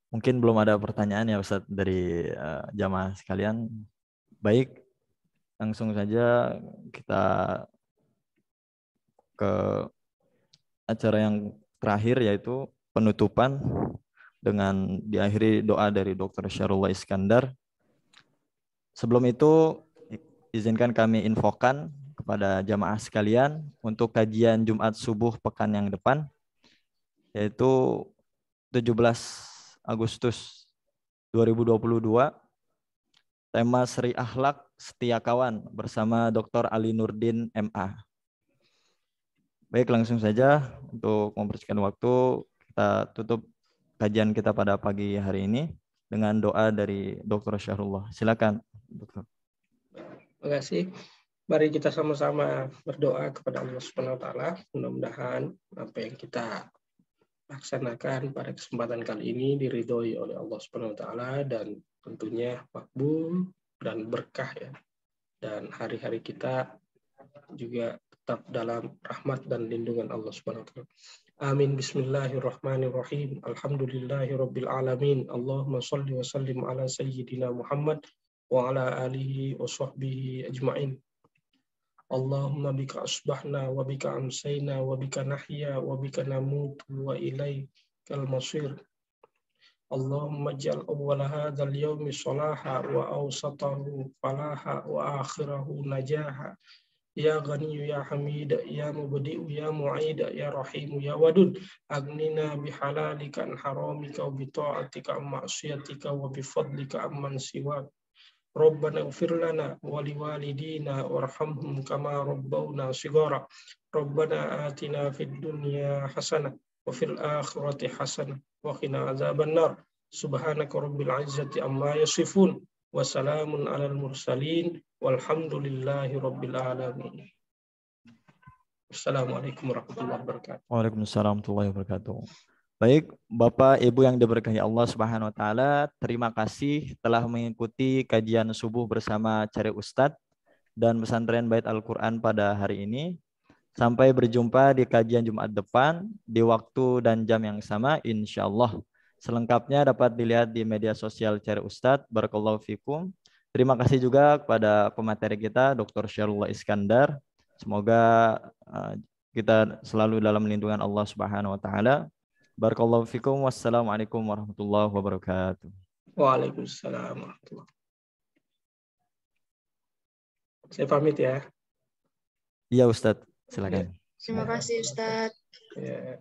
Mungkin belum ada pertanyaan ya Ustadz dari jamaah sekalian. Baik, langsung saja kita ke acara yang terakhir, yaitu penutupan dengan diakhiri doa dari Dr. Syarullah Iskandar. Sebelum itu, izinkan kami infokan kepada jamaah sekalian untuk kajian Jumat subuh pekan yang depan, yaitu 17 Agustus 2022, tema Seri Akhlak Setia Kawan bersama Dr. Ali Nurdin MA. Baik, langsung saja untuk mempersingkat waktu, kita tutup kajian kita pada pagi hari ini dengan doa dari Dr. Syahrullah. Silakan, Dokter. Terima kasih. Mari kita sama-sama berdoa kepada Allah Subhanahu wa taala. Mudah-mudahan apa yang kita laksanakan pada kesempatan kali ini diridhoi oleh Allah Subhanahu wa taala dan tentunya makbul dan berkah ya. Dan hari-hari kita juga tetap dalam rahmat dan lindungan Allah Subhanahu wa taala. Amin. Bismillahirrahmanirrahim. Alhamdulillahirabbil alamin. Allahumma shalli wa sallim ala sayyidina Muhammad wa ala alihi wa sahbihi ajma'in. Allahumma bika asbahna wa bika amsayna wa bika nahya wa bika namutu wa ilaikal masir. Allahumma ja'al awwala hadzal yawmi salaha wa awsatahu falaha wa akhirahu najaha. Ya Ghaniyu ya Hamid ya Mubdi'u ya Mu'id ya Rahim ya Wadud, agnina bihalalika an haramika wa bi ta'atika an ma'siyatika wa bi fadlika amman siwak. Rabbana ighfir lana wa liwalidina warhamhum kama rabbawna shighara. Rabbana atina fid dunya hasanah wa fil akhirati hasanah wa qina adzaban nar. Subhanaka rabbil izzati amma yasifun wa salamun alal mursalin walhamdulillahi rabbil alamin. Assalamualaikum warahmatullahi wabarakatuh. Waalaikumsalam warahmatullahi wabarakatuh. Baik, Bapak Ibu yang diberkahi Allah Subhanahu wa taala, terima kasih telah mengikuti kajian subuh bersama Cari Ustadz dan Pesantren Bait Al-Qur'an pada hari ini. Sampai berjumpa di kajian Jumat depan di waktu dan jam yang sama insyaallah. Selengkapnya dapat dilihat di media sosial Cari Ustadz. Barakallahu fikum. Terima kasih juga kepada pemateri kita Dr. Syarullah Iskandar. Semoga kita selalu dalam lindungan Allah Subhanahu wa taala. Barakallahu fikum. Wassalamualaikum warahmatullahi wabarakatuh. Waalaikumsalam warahmatullahi wabarakatuh. Saya pamit ya. Iya Ustadz, silakan. Terima kasih Ustadz. Ya.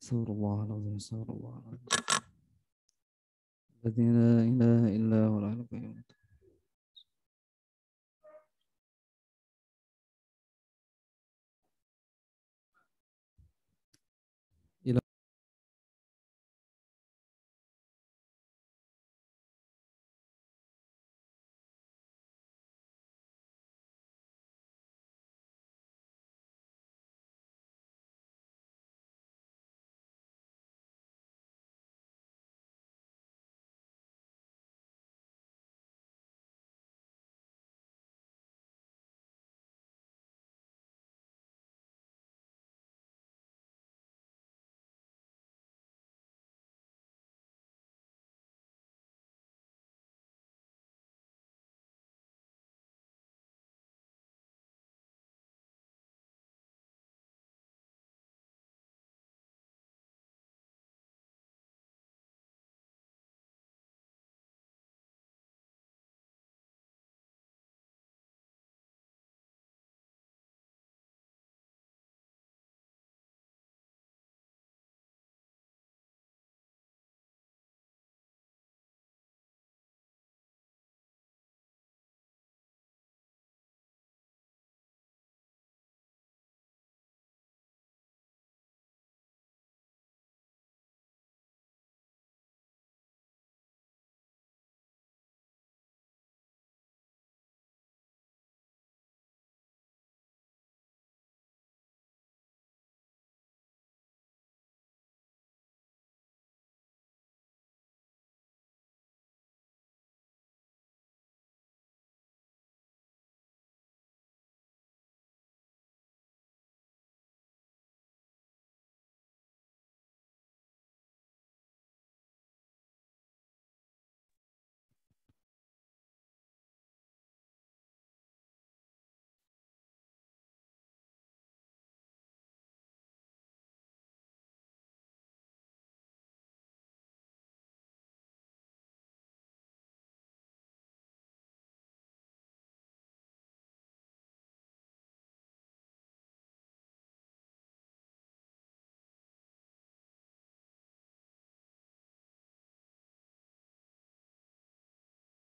Astagfirullahaladzim, astagfirullahaladzim. La ilaha illa huwal hayyul qayyum.